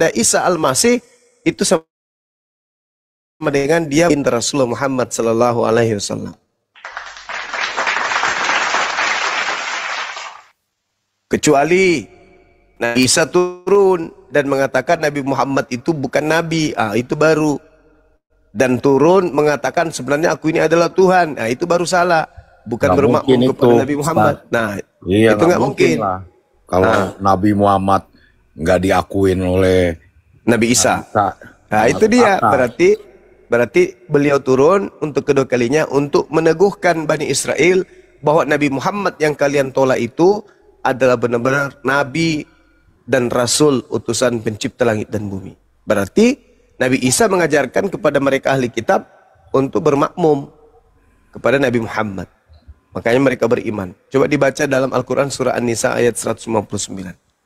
Dan Isa Al-Masih itu sama dengan dia Rasulullah Muhammad sallallahu alaihi wasallam. Kecuali Nabi Isa turun dan mengatakan Nabi Muhammad itu bukan nabi, itu baru. Dan turun mengatakan sebenarnya aku ini adalah Tuhan, itu baru salah. Bukan bermakmum kepada Nabi Muhammad. Ustaz. Nah, iya, itu nggak mungkin. Lah. Kalau Nabi Muhammad nggak diakuin oleh Nabi Isa. Nah, itu dia. Berarti beliau turun untuk kedua kalinya untuk meneguhkan Bani Israel bahwa Nabi Muhammad yang kalian tolak itu adalah benar-benar Nabi dan Rasul utusan pencipta langit dan bumi. Berarti Nabi Isa mengajarkan kepada mereka ahli kitab untuk bermakmum kepada Nabi Muhammad. Makanya mereka beriman. Coba dibaca dalam Al-Quran surah An-Nisa ayat 159.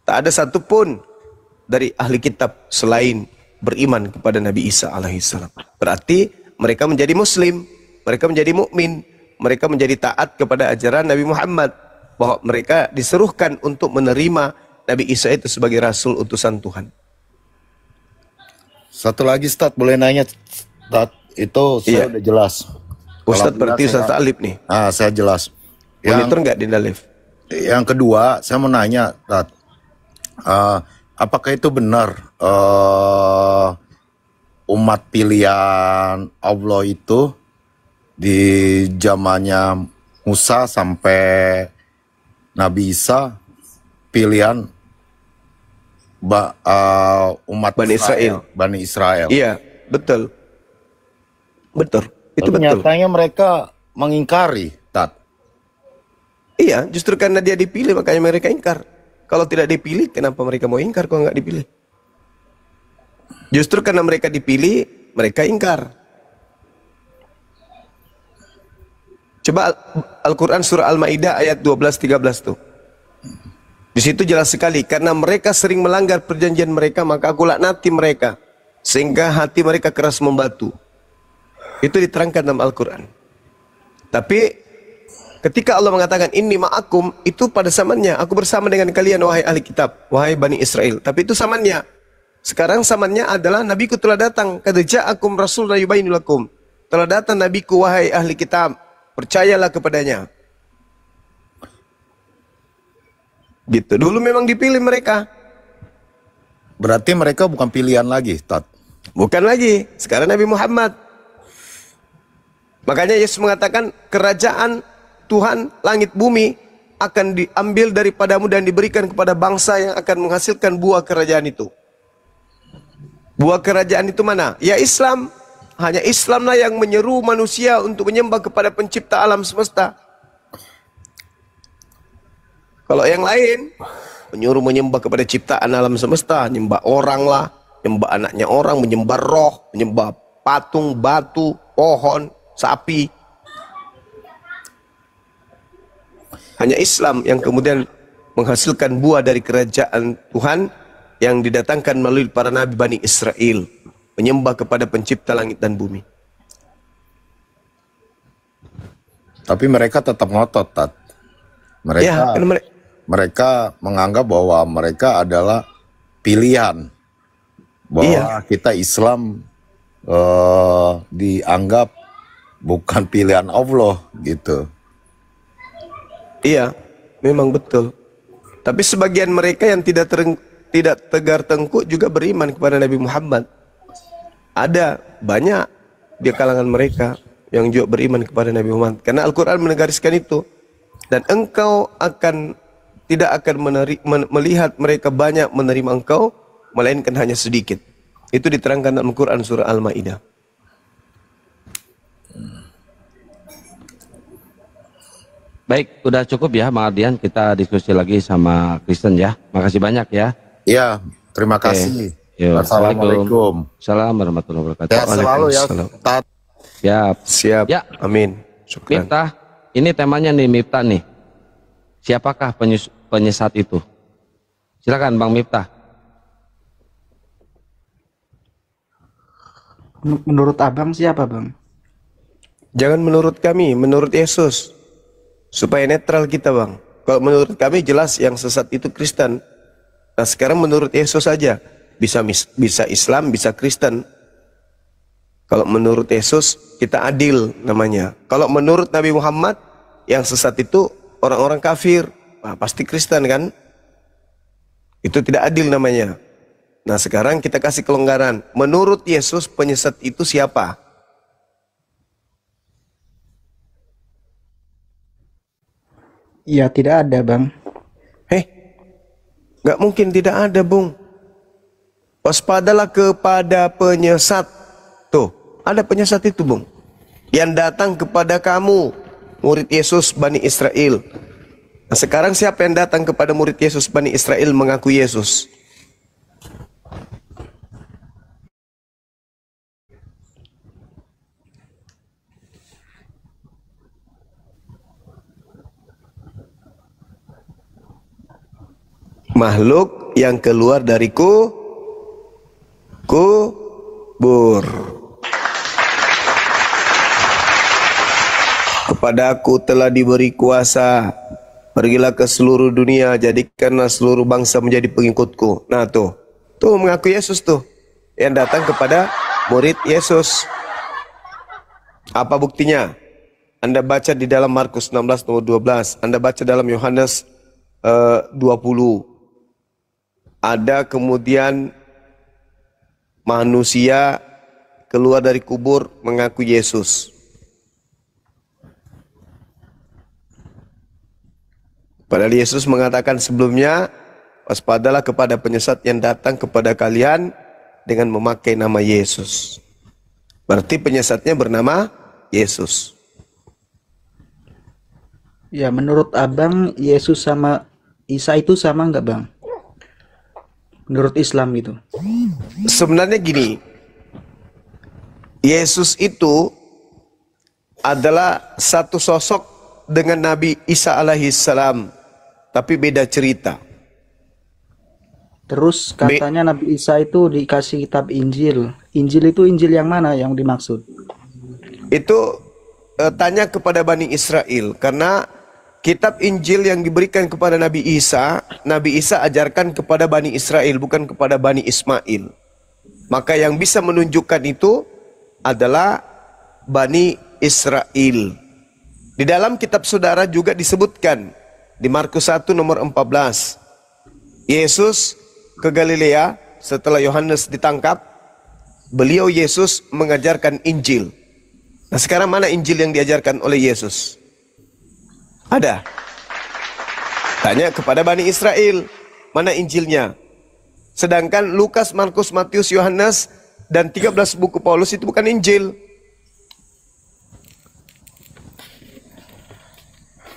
Tak ada satupun dari ahli kitab selain beriman kepada Nabi Isa alaihissalam. Berarti mereka menjadi muslim, mereka menjadi mukmin, mereka menjadi taat kepada ajaran Nabi Muhammad, bahwa mereka diseruhkan untuk menerima Nabi Isa itu sebagai Rasul utusan Tuhan. Satu lagi Ustaz, boleh nanya Ustaz? Itu saya udah jelas. Ustaz berarti Ustaz Alif nih. Saya jelas. Monitor nggak di live? Yang kedua, saya mau nanya Ustaz. Apakah itu benar umat pilihan Allah itu di zamannya Musa sampai Nabi Isa pilihan umat Bani Israel? Iya, betul. Betul. Itu betul. Nyatanya mereka mengingkari, Tat. Iya, justru karena dia dipilih makanya mereka ingkar. Kalau tidak dipilih, kenapa mereka mau ingkar kalau nggak dipilih? Justru karena mereka dipilih, mereka ingkar. Coba Al-Quran surah Al-Ma'idah ayat 12-13 tuh. Di situ jelas sekali, karena mereka sering melanggar perjanjian mereka, maka aku laknati mereka, sehingga hati mereka keras membatu. Itu diterangkan dalam Al-Quran. Tapi ketika Allah mengatakan inni ma'akum, itu pada zamannya aku bersama dengan kalian wahai ahli kitab, wahai Bani Israel. Tapi itu zamannya. Sekarang zamannya adalah nabiku telah datang. Qad ja'akum rasulun yubayyinu lakum. Telah datang nabiku wahai ahli kitab, percayalah kepadanya. Gitu. Dulu memang dipilih mereka. Berarti mereka bukan pilihan lagi, Tat. Bukan lagi. Sekarang Nabi Muhammad. Makanya Yesus mengatakan kerajaan Tuhan langit bumi akan diambil daripadamu dan diberikan kepada bangsa yang akan menghasilkan buah kerajaan itu. Buah kerajaan itu mana? Ya Islam. Hanya Islamlah yang menyeru manusia untuk menyembah kepada pencipta alam semesta. Kalau yang lain menyuruh menyembah kepada ciptaan alam semesta, menyembah orang lah, menyembah anaknya orang, menyembah roh, menyembah patung, batu, pohon, sapi. Hanya Islam yang kemudian menghasilkan buah dari kerajaan Tuhan yang didatangkan melalui para nabi Bani Israel, menyembah kepada pencipta langit dan bumi. Tapi mereka tetap ngotot, Tat. Mereka menganggap bahwa mereka adalah pilihan, bahwa kita Islam dianggap bukan pilihan Allah gitu. Iya, memang betul. Tapi sebagian mereka yang tidak tegar tengkuk juga beriman kepada Nabi Muhammad. Ada banyak di kalangan mereka yang juga beriman kepada Nabi Muhammad. Karena Al-Quran menegariskan itu. Dan engkau tidak akan melihat mereka banyak menerima engkau, melainkan hanya sedikit. Itu diterangkan dalam Al-Quran surah Al-Ma'idah. Baik, udah cukup ya Bang Ardian, kita diskusi lagi sama Kristen ya. Makasih banyak ya. Iya, terima kasih. Assalamualaikum. Assalamualaikum warahmatullahi wabarakatuh. Sehat selalu ya, Tat. Siap. Ya, amin. Syukran. Miftah, ini temanya nih Miftah nih. Siapakah penyesat itu? Silakan Bang Miftah. Menurut abang siapa, Bang? Jangan menurut kami, menurut Yesus. Supaya netral kita, Bang. Kalau menurut kami jelas yang sesat itu Kristen. Nah sekarang menurut Yesus saja. Bisa Islam, bisa Kristen. Kalau menurut Yesus kita adil namanya. Kalau menurut Nabi Muhammad yang sesat itu orang-orang kafir. Nah, pasti Kristen kan? Itu tidak adil namanya. Nah sekarang kita kasih kelonggaran. Menurut Yesus penyesat itu siapa? Ya tidak ada, Bang. Nggak mungkin tidak ada, Bung. Waspadalah kepada penyesat. Tuh, ada penyesat itu, Bung. Yang datang kepada kamu, murid Yesus Bani Israel. Nah, sekarang siapa yang datang kepada murid Yesus Bani Israel mengaku Yesus? Makhluk yang keluar dari kubur. Kepadaku telah diberi kuasa. Pergilah ke seluruh dunia, jadikanlah seluruh bangsa menjadi pengikutku. Nah tuh mengaku Yesus tuh. Yang datang kepada murid Yesus. Apa buktinya? Anda baca di dalam Markus 16 nomor 12. Anda baca dalam Yohanes 20. Ada kemudian manusia keluar dari kubur mengaku Yesus. Padahal Yesus mengatakan sebelumnya, waspadalah kepada penyesat yang datang kepada kalian dengan memakai nama Yesus. Berarti penyesatnya bernama Yesus. Ya, menurut abang Yesus sama Isa itu sama nggak, Bang? Menurut Islam itu. Sebenarnya gini, Yesus itu adalah satu sosok dengan Nabi Isa alaihissalam, tapi beda cerita. Terus katanya Nabi Isa itu dikasih kitab Injil. Injil itu Injil yang mana yang dimaksud? Itu tanya kepada Bani Israel, karena kitab Injil yang diberikan kepada Nabi Isa ajarkan kepada Bani Israel, bukan kepada Bani Ismail. Maka yang bisa menunjukkan itu adalah Bani Israel. Di dalam kitab saudara juga disebutkan di Markus 1 nomor 14. Yesus ke Galilea setelah Yohanes ditangkap. Beliau Yesus mengajarkan Injil. Nah sekarang mana Injil yang diajarkan oleh Yesus? Ada. Tanya kepada Bani Israel, mana Injilnya? Sedangkan Lukas, Markus, Matius, Yohanes dan 13 buku Paulus itu bukan Injil.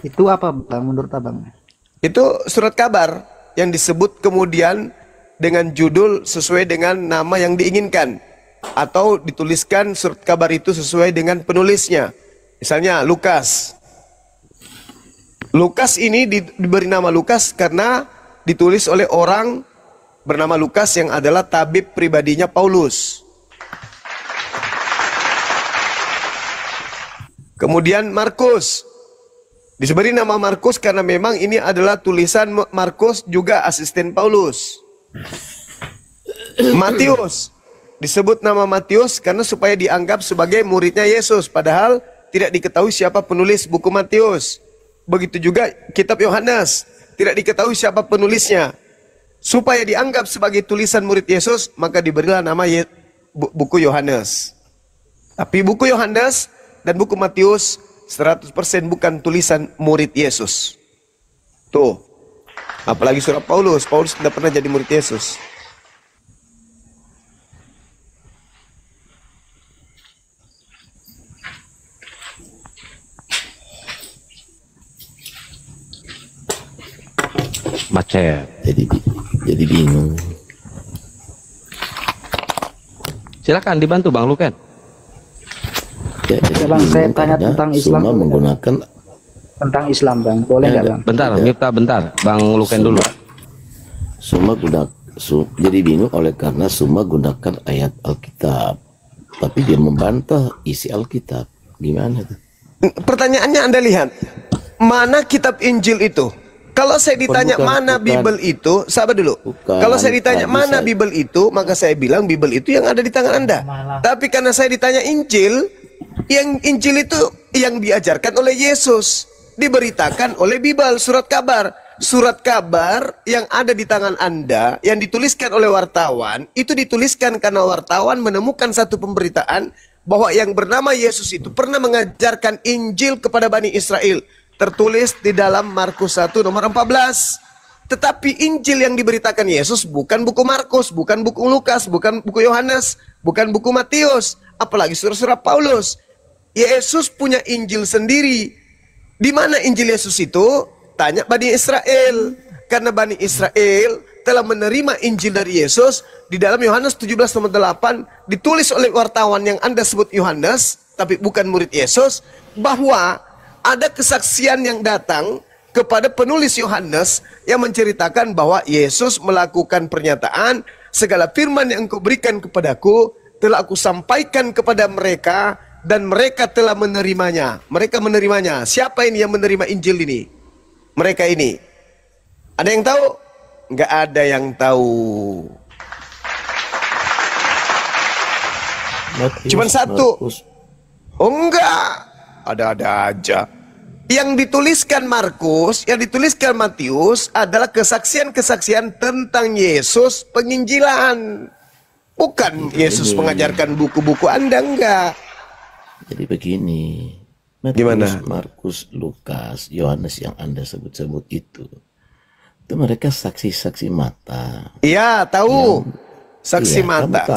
Itu apa, Bang, menurut abang? Itu surat kabar yang disebut kemudian dengan judul sesuai dengan nama yang diinginkan, atau dituliskan surat kabar itu sesuai dengan penulisnya. Misalnya Lukas. Lukas ini diberi nama Lukas karena ditulis oleh orang bernama Lukas yang adalah tabib pribadinya Paulus. Kemudian Markus. Diberi nama Markus karena memang ini adalah tulisan Markus juga asisten Paulus. Matius. Disebut nama Matius karena supaya dianggap sebagai muridnya Yesus, padahal tidak diketahui siapa penulis buku Matius. Begitu juga kitab Yohanes, tidak diketahui siapa penulisnya. Supaya dianggap sebagai tulisan murid Yesus, maka diberilah nama buku Yohanes. Tapi buku Yohanes dan buku Matius 100% bukan tulisan murid Yesus. Tuh. Apalagi surat Paulus. Paulus tidak pernah jadi murid Yesus. Macet. Jadi bingung. Silakan dibantu Bang Luken. Ya, Bang, saya tanya tentang Islam. Semua menggunakan Tentang Islam, Bang. Boleh nggak, Bang? Bentar, Miftah bentar. Bang Luken dulu. semua jadi bingung oleh karena semua gunakan ayat Alkitab, tapi dia membantah isi Alkitab. Gimana tuh? Pertanyaannya Anda lihat, mana kitab Injil itu? Kalau saya ditanya mana Bible itu, sabar dulu. Kalau saya ditanya mana Bible itu, maka saya bilang Bible itu yang ada di tangan Anda. Tapi karena saya ditanya Injil, yang Injil itu yang diajarkan oleh Yesus, diberitakan oleh Bible, surat kabar. Surat kabar yang ada di tangan Anda, yang dituliskan oleh wartawan, itu dituliskan karena wartawan menemukan satu pemberitaan bahwa yang bernama Yesus itu pernah mengajarkan Injil kepada Bani Israel. Tertulis di dalam Markus 1 nomor 14. Tetapi Injil yang diberitakan Yesus bukan buku Markus, bukan buku Lukas, bukan buku Yohanes, bukan buku Matius, apalagi surat-surat Paulus. Yesus punya Injil sendiri. Di mana Injil Yesus itu? Tanya Bani Israel. Karena Bani Israel telah menerima Injil dari Yesus di dalam Yohanes 17 nomor 8 ditulis oleh wartawan yang Anda sebut Yohanes, tapi bukan murid Yesus, bahwa ada kesaksian yang datang kepada penulis Yohanes yang menceritakan bahwa Yesus melakukan pernyataan, segala firman yang Engkau berikan kepadaku telah aku sampaikan kepada mereka dan mereka telah menerimanya. Mereka menerimanya. Siapa ini yang menerima Injil ini? Mereka ini. Ada yang tahu? Enggak ada yang tahu. Cuman satu. Oh enggak. Ada-ada aja. Yang dituliskan Markus, yang dituliskan Matius adalah kesaksian-kesaksian tentang Yesus penginjilan. Bukan Yesus mengajarkan buku-buku Anda, enggak. Jadi begini. Matius, gimana? Markus, Lukas, Yohanes yang Anda sebut-sebut itu mereka saksi-saksi mata. Iya, tahu. Saksi mata.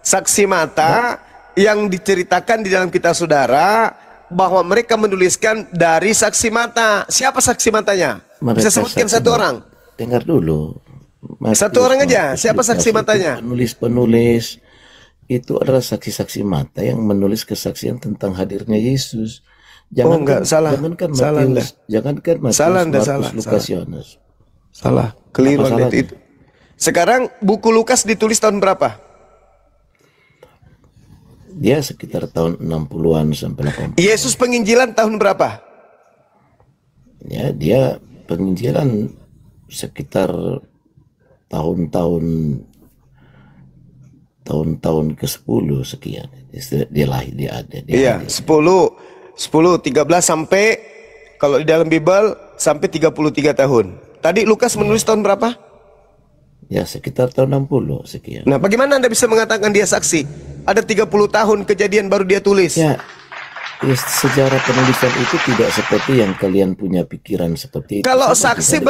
Saksi mata yang diceritakan di dalam kitab saudara, bahwa mereka menuliskan dari saksi mata. Siapa saksi matanya? Bisa sebutkan satu orang? Dengar dulu. Satu orang aja. Siapa saksi matanya? Penulis-penulis itu adalah saksi-saksi mata yang menulis kesaksian tentang hadirnya Yesus. Jangankan Matius, jangankan Markus, Lukas, Yohanes. Salah, keliru itu. Sekarang buku Lukas ditulis tahun berapa? Dia sekitar tahun 60-an sampai 80. Yesus penginjilan tahun berapa? Ya, dia penginjilan sekitar tahun-tahun ke-10 sekian. Dia lahir, dia ada. Iya, 10, 13 sampai, kalau di dalam Bible sampai 33 tahun. Tadi Lukas menulis tahun berapa? Ya, sekitar tahun 60 sekian. Nah, bagaimana Anda bisa mengatakan dia saksi? Ada 30 tahun kejadian baru dia tulis. Ya, sejarah penulisan itu tidak seperti yang kalian punya pikiran seperti itu. Kalau saksi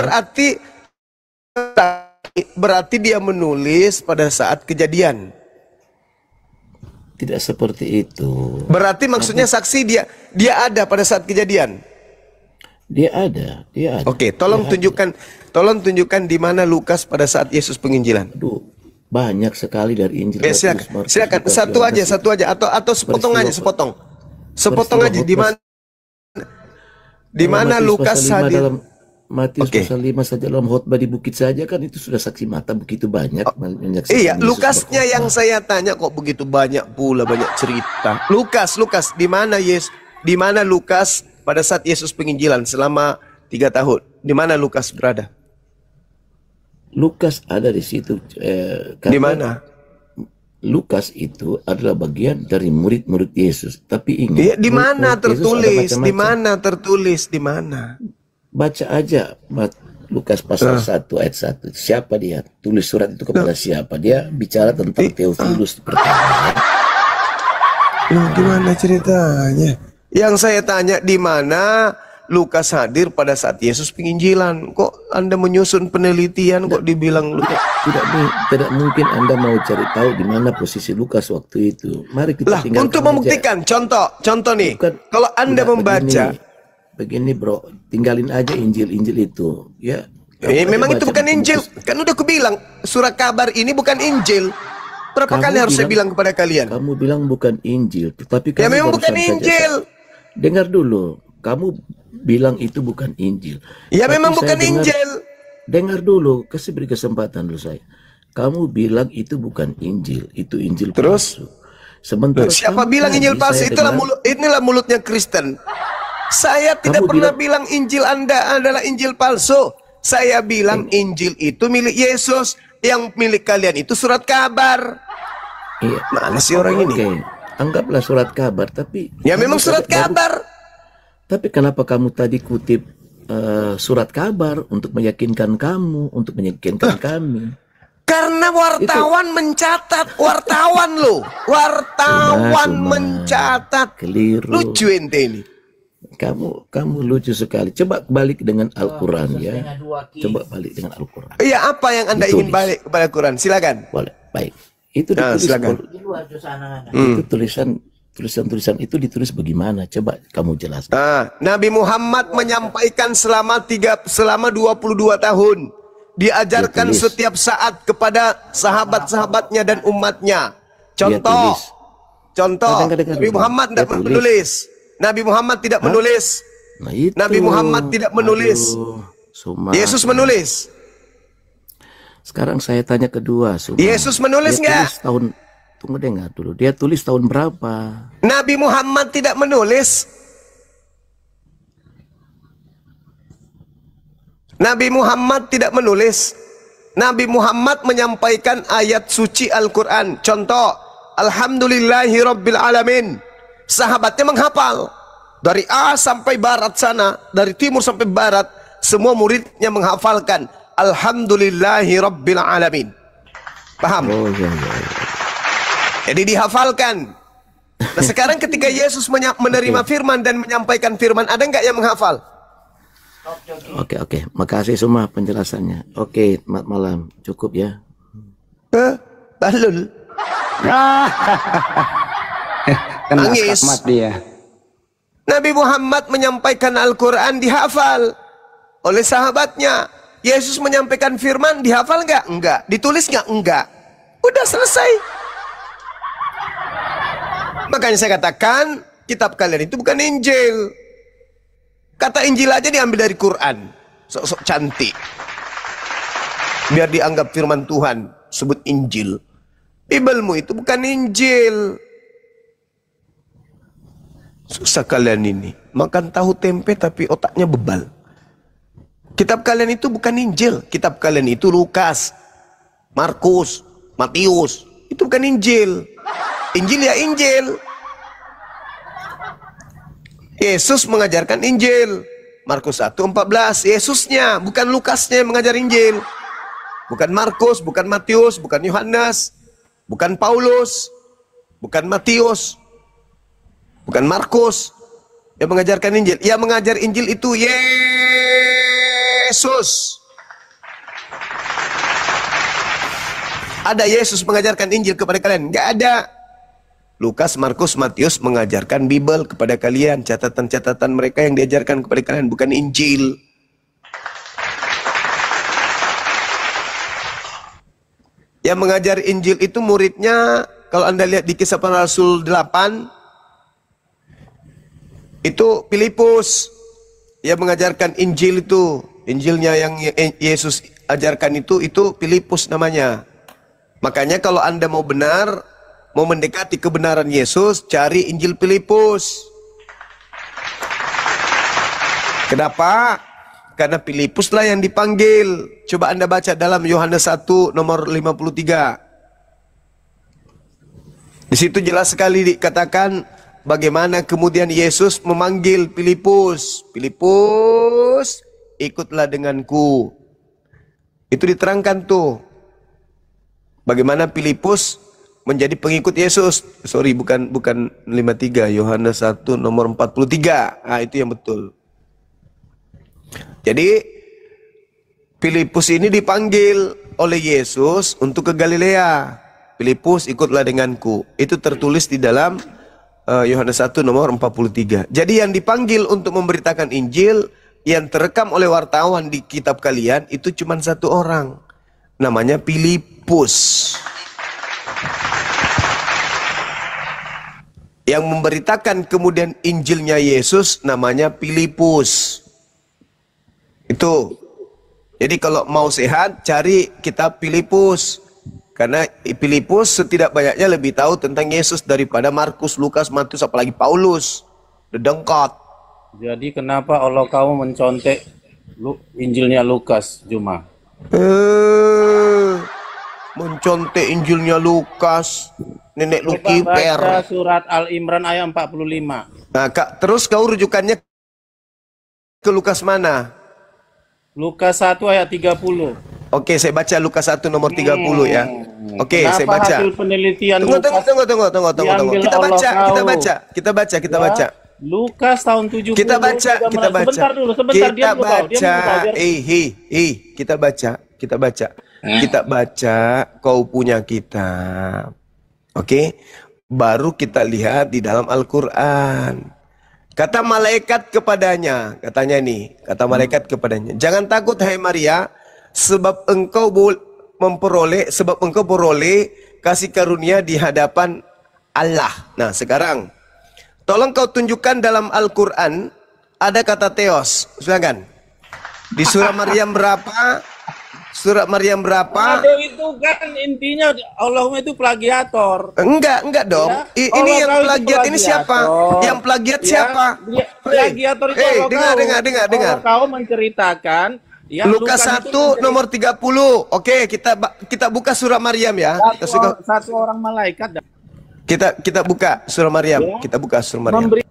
berarti dia menulis pada saat kejadian. Tidak seperti itu. Berarti maksudnya saksi dia ada pada saat kejadian. Dia ada. Oke, tolong tunjukkan di mana Lukas pada saat Yesus penginjilan. Aduh, banyak sekali dari Injil. Silakan. Satu aja atau sepotong aja, sepotong aja di mana Lukas hadir. Dalam Matius pasal 5 saja dalam khotbah di bukit saja kan itu sudah saksi mata begitu banyak. Iya, Lukasnya yang saya tanya kok begitu banyak pula, banyak cerita. Lukas, di mana Lukas pada saat Yesus penginjilan selama 3 tahun? Di mana Lukas berada? Lukas ada di situ. Di mana? Lukas itu adalah bagian dari murid-murid Yesus. Tapi ingat, di mana tertulis? Di mana tertulis? Di mana? Baca aja Lukas pasal 1 ayat 1. Siapa dia? Tulis surat itu kepada siapa? Dia bicara tentang Theophilus pertama. Gimana ceritanya? Yang saya tanya di mana Lukas hadir pada saat Yesus penginjilan. Kok Anda menyusun penelitian kok dibilang Lukas? Tidak mungkin Anda mau cari tahu di mana posisi Lukas waktu itu. Mari kita tinggalkan untuk membuktikan contoh nih. Kalau Anda membaca begini bro, tinggalin aja Injil itu ya. Memang itu bukan Injil. Kan udah aku bilang surat kabar ini bukan Injil. Berapa kali harus saya bilang kepada kalian? Kamu bilang bukan Injil, tetapi ya memang bukan Injil. Dengar dulu, kamu bilang itu bukan Injil. Ya memang bukan Injil. Dengar dulu, kasih beri kesempatan dulu saya. Kamu bilang itu bukan Injil, itu Injil terus palsu. Sementara siapa bilang Injil palsu? Inilah mulutnya Kristen. Saya tidak pernah bilang Injil Anda adalah Injil palsu. Saya bilang Injil itu milik Yesus. Yang milik kalian itu surat kabar. Iya. Mana sih orang ini? Anggaplah surat kabar, tapi ya memang surat kabar. Tapi kenapa kamu tadi kutip surat kabar untuk meyakinkan kamu, untuk meyakinkan kami? Karena wartawan mencatat, wartawan loh. Wartawan mencatat. Keliru. Lucu ente ini. Kamu lucu sekali. Coba balik dengan Al-Quran ya. Coba balik dengan Al-Quran. Iya, apa yang Anda ingin balik kepada Al-Quran? Silakan. Boleh. Baik. Itu ditulis. Itu tulisan itu ditulis bagaimana? Coba kamu jelaskan. Nabi Muhammad menyampaikan selama 22 tahun. Diajarkan setiap saat kepada sahabat-sahabatnya dan umatnya. Contoh. Nabi Muhammad tidak menulis. Nabi Muhammad tidak menulis. Nabi Muhammad tidak menulis. Yesus menulis. Sekarang saya tanya kedua. Yesus menulis nggak? Tunggu dengar dulu. Dia tulis tahun berapa? Nabi Muhammad tidak menulis. Nabi Muhammad tidak menulis. Nabi Muhammad menyampaikan ayat suci Al-Quran. Contoh, Alhamdulillahi Rabbil Alamin. Sahabatnya menghafal dari A sampai barat sana, dari timur sampai barat, semua muridnya menghafalkan Alhamdulillahi Rabbil Alamin. Paham? Jadi dihafalkan. Nah sekarang ketika Yesus menerima firman dan menyampaikan firman, ada nggak yang menghafal? Oke. Makasih semua penjelasannya. Oke, malam cukup ya. Balul. Nangis. Dia. Nabi Muhammad menyampaikan Al-Quran dihafal oleh sahabatnya. Yesus menyampaikan firman dihafal nggak? Enggak. Ditulis nggak? Enggak. Udah selesai. Makanya saya katakan kitab kalian itu bukan Injil. Kata Injil aja diambil dari Quran. Sok-sok cantik. Biar dianggap firman Tuhan. Sebut Injil. Bibelmu itu bukan Injil. Susah kalian ini. Makan tahu tempe tapi otaknya bebal. Kitab kalian itu bukan Injil. Kitab kalian itu Lukas, Markus, Matius. Itu bukan Injil. Injil ya Injil. Yesus mengajarkan Injil. Markus 1:14. Yesusnya, bukan Lukasnya yang mengajar Injil. Bukan Markus, bukan Matius, bukan Yohanes, bukan Paulus, bukan Matius, bukan Markus yang mengajarkan Injil. Yang mengajar Injil itu Yesus. Ada Yesus mengajarkan Injil kepada kalian? Enggak ada. Lukas, Markus, Matius mengajarkan Bible kepada kalian, catatan-catatan mereka yang diajarkan kepada kalian, bukan Injil. Yang mengajar Injil itu muridnya, kalau Anda lihat di Kisah Para Rasul 8, itu Filipus yang mengajarkan Injil itu. Injilnya yang Yesus ajarkan itu Filipus namanya. Makanya kalau Anda mau benar, mau mendekati kebenaran Yesus, cari Injil Filipus. Kenapa? Karena Filipus lah yang dipanggil. Coba Anda baca dalam Yohanes 1 nomor 53. Di situ jelas sekali dikatakan bagaimana kemudian Yesus memanggil Filipus. Filipus, ikutlah denganku. Itu diterangkan tuh. Bagaimana Filipus menjadi pengikut Yesus. Sorry, bukan 53, Yohanes 1 nomor 43. Ah, itu yang betul. Jadi Filipus ini dipanggil oleh Yesus untuk ke Galilea. Filipus, ikutlah denganku. Itu tertulis di dalam Yohanes 1 nomor 43. Jadi yang dipanggil untuk memberitakan Injil, yang terekam oleh wartawan di kitab kalian, itu cuma satu orang. Namanya Filipus. Yang memberitakan kemudian Injilnya Yesus namanya Filipus. Itu. Jadi kalau mau sehat, cari kitab Filipus. Karena Filipus setidak banyaknya lebih tahu tentang Yesus daripada Markus, Lukas, Matius, apalagi Paulus. Dedengkot. Jadi kenapa Allah kamu mencontek Injilnya Lukas, Juma? Mencontek Injilnya Lukas. Nenek lu Coba kiper. baca surat Al-Imran ayat 45. Nah, Kak, terus kau rujukannya ke Lukas mana? Lukas 1 ayat 30. Oke, saya baca Lukas 1 nomor 30 ya. Oke, Kenapa saya baca. hasil penelitian Tunggu. diambil Kita Allah baca. Ya, Lukas tahun 70. Kita baca. Sebentar dulu, sebentar. Kita baca. Kita baca. Kita baca, kau punya kitab. Oke, baru kita lihat di dalam Al-Quran. Kata malaikat kepadanya, katanya nih, kata malaikat kepadanya, jangan takut hai Maria, sebab engkau beroleh kasih karunia di hadapan Allah. Nah sekarang, tolong kau tunjukkan dalam Al-Quran ada kata Theos, silakan. Di surah Maryam berapa? Surat Maryam berapa? Aduh, itu kan intinya Allahumma itu plagiator. Enggak dong. Ya? Ini yang plagiat ini siapa? Yang plagiat siapa? Plagiator itu dengar. Kau menceritakan ya, Lukas 1 nomor 30. Oke, kita buka surah Maryam ya. Satu orang malaikat. Kita buka surah Maryam. Ya? Kita buka surah Maryam.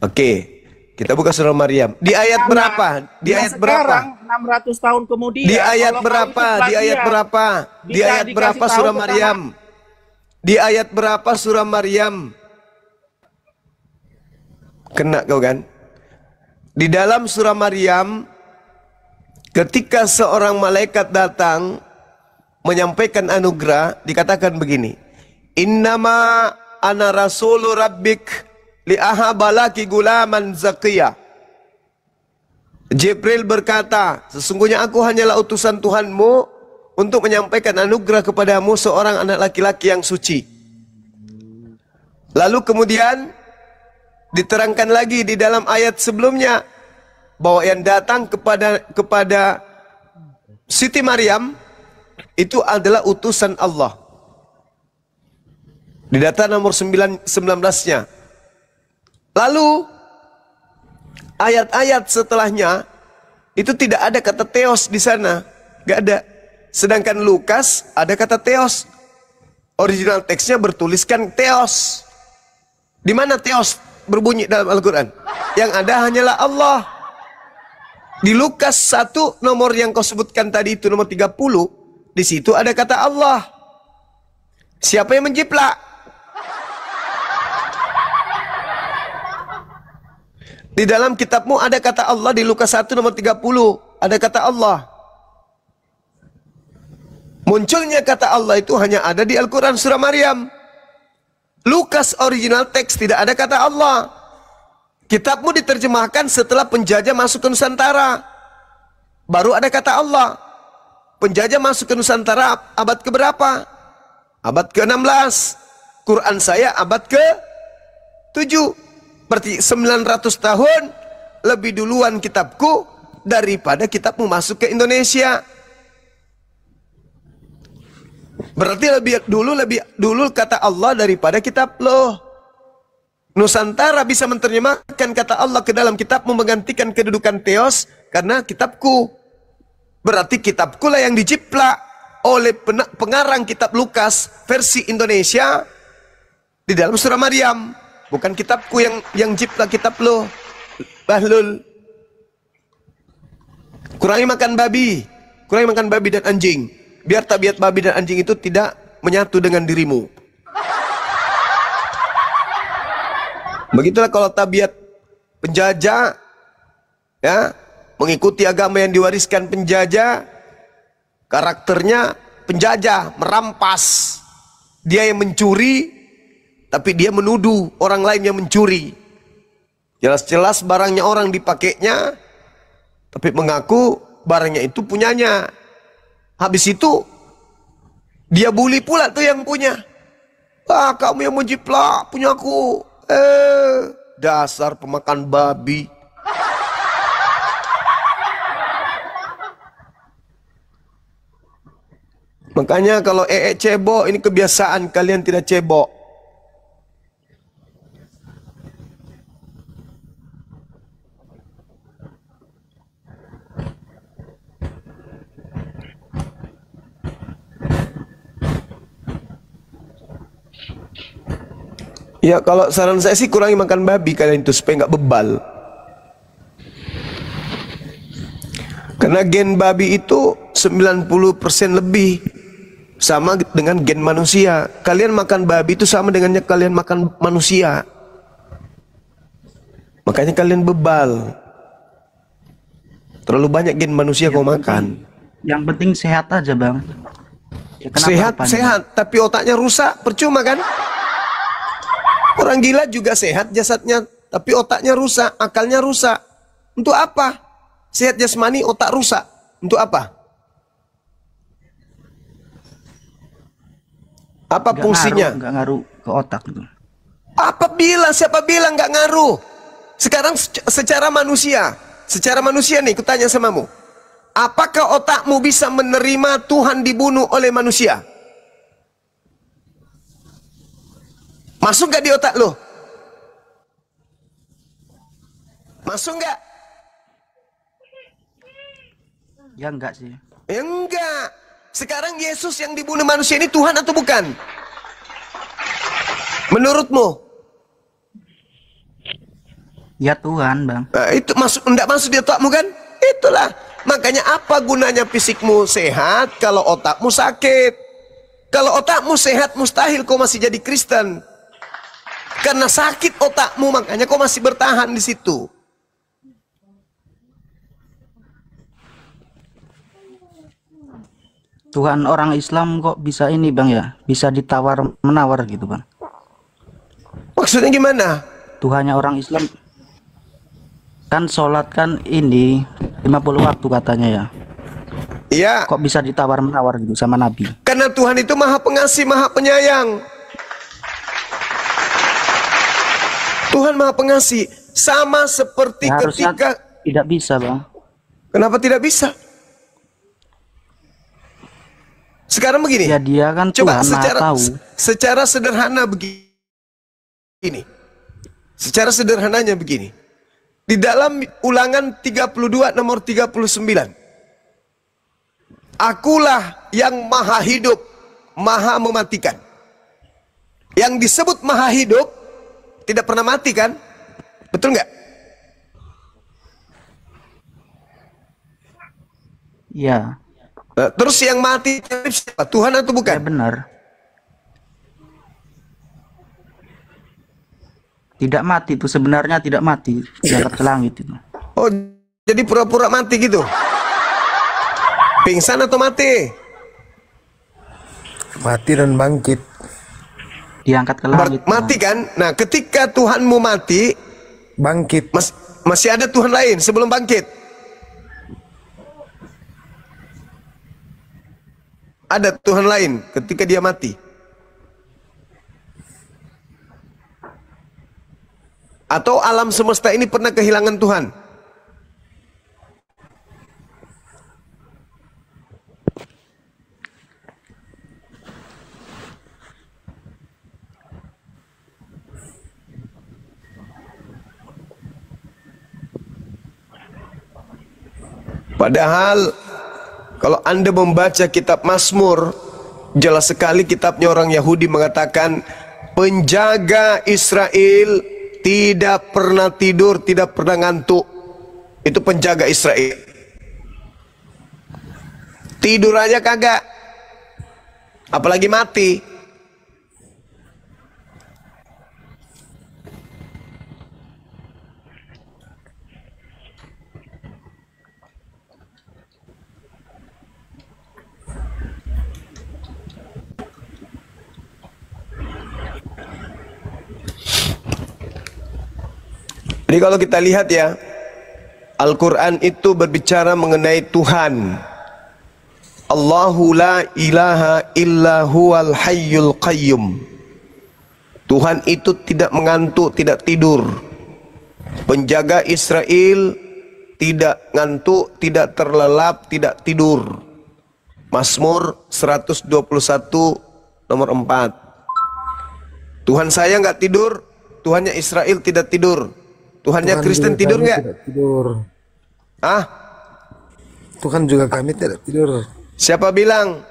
Oke. Kita buka surah Maryam. Di ayat berapa? Di ayat berapa? 600 tahun kemudian. Di ayat berapa? Di ayat berapa? Di ayat berapa surah Maryam? Di ayat berapa surah Maryam? Kena kau kan? Di dalam surah Maryam, ketika seorang malaikat datang menyampaikan anugerah, dikatakan begini. Innama ana rasulu rabbik li'ahabalaki gulaman zakiyah. Jibril berkata, sesungguhnya aku hanyalah utusan Tuhanmu untuk menyampaikan anugerah kepadamu seorang anak laki-laki yang suci. Lalu kemudian diterangkan lagi di dalam ayat sebelumnya bahwa yang datang kepada Siti Maryam itu adalah utusan Allah. Di data nomor 19-nya. Lalu ayat-ayat setelahnya itu tidak ada kata Theos di sana, nggak ada. Sedangkan Lukas ada kata Theos. Original teksnya bertuliskan Theos. Di mana Theos berbunyi dalam Al-Quran? Yang ada hanyalah Allah. Di Lukas 1 nomor yang kau sebutkan tadi itu nomor 30, di situ ada kata Allah. Siapa yang menjiplak? Di dalam kitabmu ada kata Allah di Lukas 1 nomor 30. Ada kata Allah. Munculnya kata Allah itu hanya ada di Al-Quran surah Maryam. Lukas original teks tidak ada kata Allah. Kitabmu diterjemahkan setelah penjajah masuk ke Nusantara. Baru ada kata Allah. Penjajah masuk ke Nusantara abad keberapa? Abad ke-16. Quran saya abad ke-7. Berarti 900 tahun lebih duluan kitabku daripada kitabmu masuk ke Indonesia. Berarti lebih dulu kata Allah daripada kitab lo. Nusantara bisa menerjemahkan kata Allah ke dalam kitabmu menggantikan kedudukan Theos karena kitabku. Berarti kitabku lah yang dijiplak oleh pengarang kitab Lukas versi Indonesia di dalam surah Maryam. Bukan kitabku yang jiplak kitab lo. Bahlul. Kurangi makan babi dan anjing. Biar tabiat babi dan anjing itu tidak menyatu dengan dirimu. Begitulah kalau tabiat penjajah, ya, mengikuti agama yang diwariskan penjajah, karakternya penjajah, merampas. Dia yang mencuri, tapi dia menuduh orang lain yang mencuri. Jelas-jelas barangnya orang dipakainya, tapi mengaku barangnya itu punyanya. Habis itu dia bully pula tuh yang punya. Ah, kamu yang menjiplak punya aku. Dasar pemakan babi. Makanya kalau cebok, ini kebiasaan kalian tidak cebok. Ya kalau saran saya sih kurangi makan babi kalian itu supaya nggak bebal. Karena gen babi itu 90% lebih sama dengan gen manusia. Kalian makan babi itu sama dengannya kalian makan manusia. Makanya kalian bebal. Terlalu banyak gen manusia kau makan. Yang penting sehat aja, Bang. Ya, sehat, tapi otaknya rusak, percuma kan? Orang gila juga sehat jasadnya, tapi otaknya rusak, akalnya rusak. Untuk apa? Sehat jasmani, otak rusak. Untuk apa? Apa fungsinya? Nggak ngaruh ke otak gitu. Siapa bilang nggak ngaruh? Sekarang secara manusia nih, kutanya samamu. Apakah otakmu bisa menerima Tuhan dibunuh oleh manusia? Masuk gak di otak lo? Masuk gak? Ya enggak sih. Enggak. Sekarang Yesus yang dibunuh manusia ini Tuhan atau bukan? Menurutmu? Ya Tuhan, Bang. Nah, itu enggak masuk di otakmu kan? Itulah. Makanya apa gunanya fisikmu sehat kalau otakmu sakit? Kalau otakmu sehat mustahil kau masih jadi Kristen. Karena sakit otakmu, makanya kau masih bertahan di situ. Tuhan orang Islam kok bisa ini, Bang, ya? Bisa ditawar-menawar gitu, Bang. Maksudnya gimana? Tuhannya orang Islam kan sholat kan ini 50 waktu katanya ya. Iya. Kok bisa ditawar-menawar gitu sama Nabi? Karena Tuhan itu maha pengasih, maha penyayang. Tuhan maha pengasih. Sama seperti harusnya ketika... Tidak bisa, Bang. Kenapa tidak bisa? Sekarang begini. Ya dia kan coba Tuhan tahu. Secara sederhana begini. Secara sederhananya begini. Di dalam Ulangan 32 nomor 39. Akulah yang maha hidup, maha mematikan. Yang disebut maha hidup tidak pernah mati kan? Betul nggak? Iya. Terus yang mati siapa? Tuhan atau bukan? Ya benar. Tidak mati itu sebenarnya tidak mati, diangkat ke langit itu. Oh, jadi pura-pura mati gitu? Pingsan atau mati? Mati dan bangkit. Diangkat ke langit. Mati kan? Nah, ketika Tuhanmu mati, bangkit. Masih ada Tuhan lain sebelum bangkit? Ada Tuhan lain ketika dia mati? Atau alam semesta ini pernah kehilangan Tuhan? Padahal kalau Anda membaca kitab Mazmur, jelas sekali kitabnya orang Yahudi mengatakan penjaga Israel tidak pernah tidur, tidak pernah ngantuk. Itu penjaga Israel. Tidur aja kagak, apalagi mati. Jadi kalau kita lihat ya, Al-Quran itu berbicara mengenai Tuhan. Allahu la ilaha illa huwal hayyul qayyum. Tuhan itu tidak mengantuk, tidak tidur. Penjaga Israel tidak ngantuk, tidak terlelap, tidak tidur. Mazmur 121 nomor 4. Tuhan saya nggak tidur, Tuhannya Israel tidak tidur. Tuhannya Kristen tidur nggak? Tidur. Ah? Tuhan juga kami tidak tidur. Siapa bilang?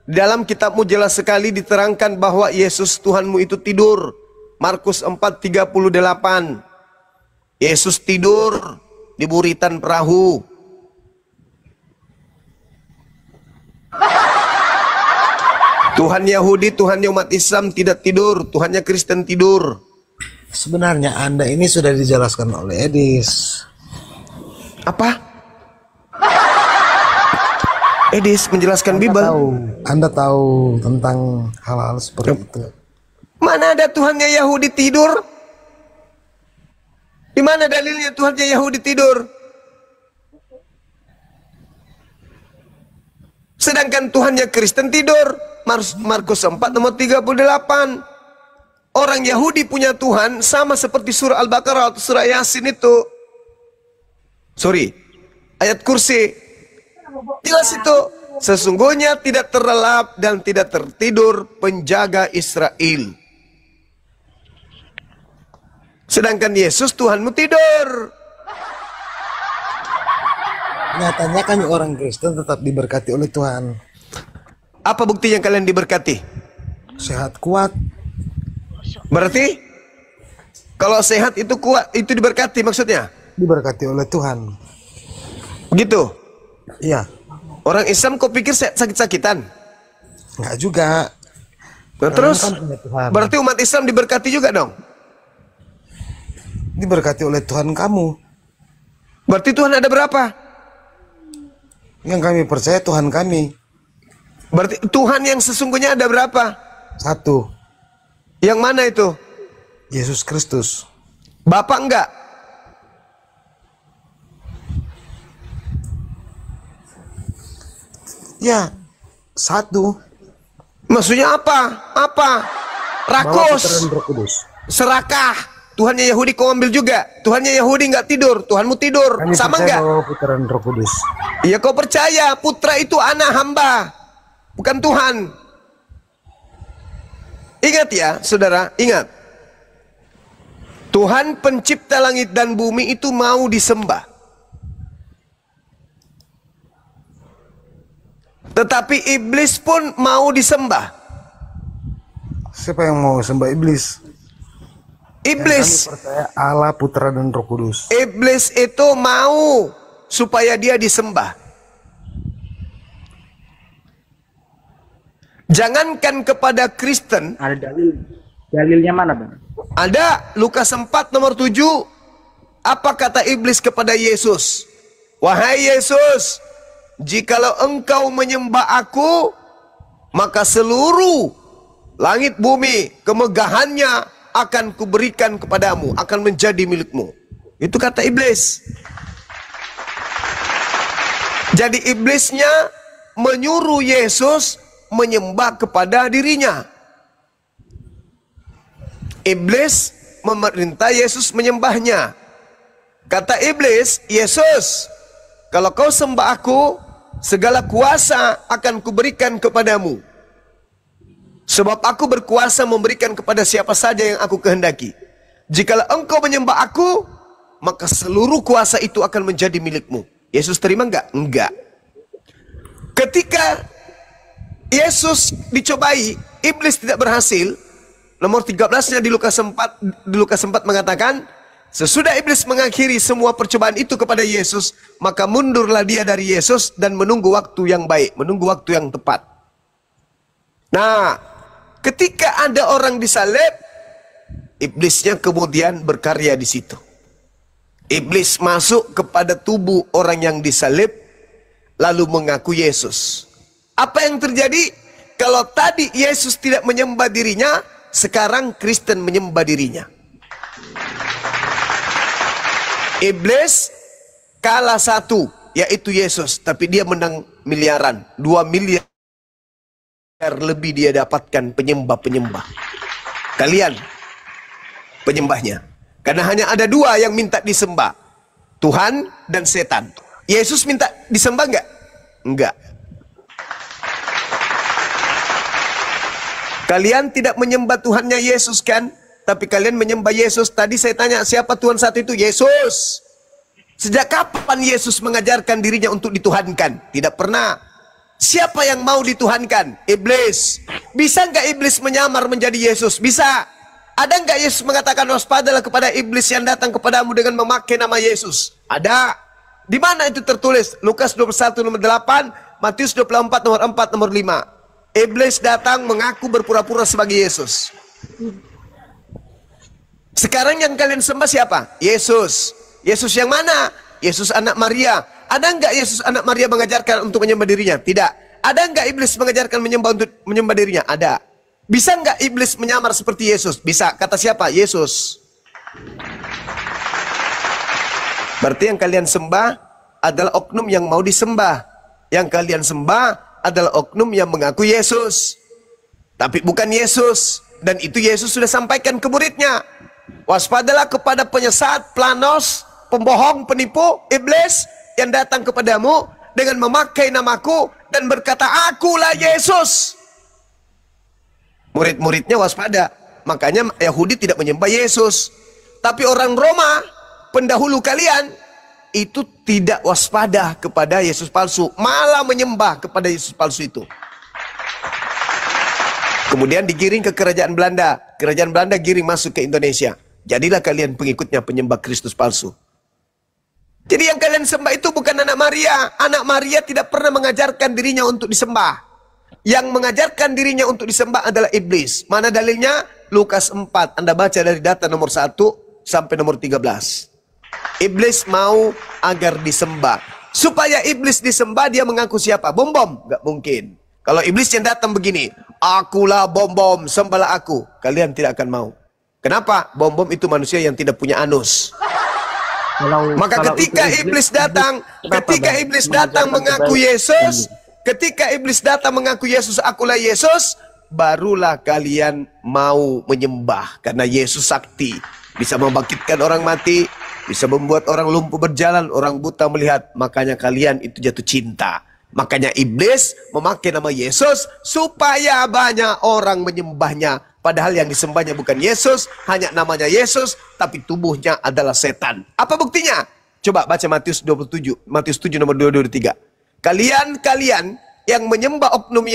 Dalam kitabmu jelas sekali diterangkan bahwa Yesus Tuhanmu itu tidur. Markus 4:38. Yesus tidur di buritan perahu. Tuhan Yahudi, Tuhannya umat Islam tidak tidur. Tuhannya Kristen tidur. Sebenarnya Anda ini sudah dijelaskan oleh Edis. Apa? Edis menjelaskan Bible. Anda tahu tentang hal-hal seperti itu. Mana ada Tuhannya Yahudi tidur? Di mana dalilnya Tuhannya Yahudi tidur? Sedangkan Tuhannya Kristen tidur. Markus 4 nomor 38. Orang Yahudi punya Tuhan sama seperti surah Al-Baqarah atau surah Yasin itu. Ayat kursi. Jelas itu. Sesungguhnya tidak terlelap dan tidak tertidur penjaga Israel. Sedangkan Yesus Tuhanmu tidur. Nyatanya kami orang Kristen tetap diberkati oleh Tuhan. Apa buktinya kalian diberkati? Sehat kuat. Berarti kalau sehat itu kuat, itu diberkati maksudnya? Diberkati oleh Tuhan. Begitu? Iya. Orang Islam kok pikir sakit-sakitan? Enggak juga. Nah, terus berarti umat Islam diberkati juga dong? Diberkati oleh Tuhan kamu. Berarti Tuhan ada berapa? Yang kami percaya Tuhan kami. Berarti Tuhan yang sesungguhnya ada berapa? Satu. Yang mana itu? Yesus Kristus. Bapak enggak? Ya, satu. Maksudnya apa? Apa? Rakos. Serakah. Tuhannya Yahudi kau ambil juga. Tuhannya Yahudi nggak tidur. Tuhanmu tidur. Kami sama nggak? Putra dan Roh Kudus. Iya kau percaya. Putra itu anak hamba. Bukan Tuhan. Ingat ya saudara. Ingat. Tuhan pencipta langit dan bumi itu mau disembah. Tetapi iblis pun mau disembah. Siapa yang mau sembah iblis? Iblis. Kami percaya Allah, Putra dan Roh Kudus. Iblis itu mau supaya dia disembah. Jangankan kepada Kristen. Ada dalilnya mana, Bang? Ada Lukas 4 nomor 7. Apa kata iblis kepada Yesus? Wahai Yesus, jikalau engkau menyembah aku, maka seluruh Langit bumi, kemegahannya akan kuberikan kepadamu, akan menjadi milikmu. Itu kata iblis. Jadi iblisnya menyuruh Yesus menyembah kepada dirinya. Iblis memerintah Yesus menyembahnya. Kata iblis, Yesus, kalau kau sembah aku, segala kuasa akan kuberikan kepadamu. Sebab aku berkuasa memberikan kepada siapa saja yang aku kehendaki. Jikalau engkau menyembah aku, maka seluruh kuasa itu akan menjadi milikmu. Yesus terima enggak? Enggak. Ketika Yesus dicobai, iblis tidak berhasil. Nomor 13-nya di Lukas 4 mengatakan, sesudah iblis mengakhiri semua percobaan itu kepada Yesus, maka mundurlah dia dari Yesus dan menunggu waktu yang baik, menunggu waktu yang tepat. Nah, ketika ada orang disalib, iblisnya kemudian berkarya di situ. Iblis masuk kepada tubuh orang yang disalib, lalu mengaku Yesus. Apa yang terjadi? Kalau tadi Yesus tidak menyembah dirinya, sekarang Kristen menyembah dirinya. Iblis kalah satu, yaitu Yesus, tapi dia menang miliaran, 2 miliar lebih dia dapatkan penyembah-penyembah. Kalian penyembahnya. Karena hanya ada 2 yang minta disembah, Tuhan dan setan. Yesus minta disembah enggak? Enggak. Kalian tidak menyembah Tuhannya Yesus kan? Tapi kalian menyembah Yesus. Tadi saya tanya, siapa Tuhan satu itu? Yesus. Sejak kapan Yesus mengajarkan dirinya untuk dituhankan? Tidak pernah. Siapa yang mau dituhankan? Iblis. Bisa nggak iblis menyamar menjadi Yesus? Bisa. Ada nggak Yesus mengatakan waspadalah kepada iblis yang datang kepadamu dengan memakai nama Yesus? Ada. Di mana itu tertulis? Lukas 21 nomor 8, Matius 24 nomor 4 nomor 5. Iblis datang mengaku berpura-pura sebagai Yesus. Sekarang yang kalian sembah siapa? Yesus. Yesus yang mana? Yesus anak Maria. Ada nggak Yesus anak Maria mengajarkan untuk menyembah dirinya? Tidak. Ada nggak iblis mengajarkan menyembah untuk menyembah dirinya? Ada. Bisa nggak iblis menyamar seperti Yesus? Bisa. Kata siapa? Yesus. Berarti yang kalian sembah adalah oknum yang mau disembah. Yang kalian sembah adalah oknum yang mengaku Yesus. Tapi bukan Yesus. Dan itu Yesus sudah sampaikan ke muridnya. Waspadalah kepada penyesat, planos, pembohong, penipu, iblis yang datang kepadamu dengan memakai namaku dan berkata, akulah Yesus. Murid-muridnya waspada. Makanya Yahudi tidak menyembah Yesus. Tapi orang Roma, pendahulu kalian, itu tidak waspada kepada Yesus palsu. Malah menyembah kepada Yesus palsu itu. Kemudian digiring ke kerajaan Belanda. Kerajaan Belanda giring masuk ke Indonesia. Jadilah kalian pengikutnya penyembah Kristus palsu. Jadi yang kalian sembah itu bukan anak Maria. Anak Maria tidak pernah mengajarkan dirinya untuk disembah. Yang mengajarkan dirinya untuk disembah adalah iblis. Mana dalilnya? Lukas 4. Anda baca dari data nomor 1 sampai nomor 13. Iblis mau agar disembah. Supaya iblis disembah, dia mengaku siapa? Bom-bom? Gak mungkin. Kalau iblis yang datang begini, akulah bom-bom, sembahlah aku. Kalian tidak akan mau. Kenapa? Bom-bom itu manusia yang tidak punya anus. Maka ketika iblis datang, mengaku Yesus, ketika iblis datang mengaku Yesus, akulah Yesus, barulah kalian mau menyembah. Karena Yesus sakti, bisa membangkitkan orang mati, bisa membuat orang lumpuh berjalan, orang buta melihat. Makanya kalian itu jatuh cinta. Makanya iblis memakai nama Yesus supaya banyak orang menyembahnya. Padahal yang disembahnya bukan Yesus, hanya namanya Yesus, tapi tubuhnya adalah setan. Apa buktinya? Coba baca Matius 7 nomor 22-23. Kalian yang menyembah oknum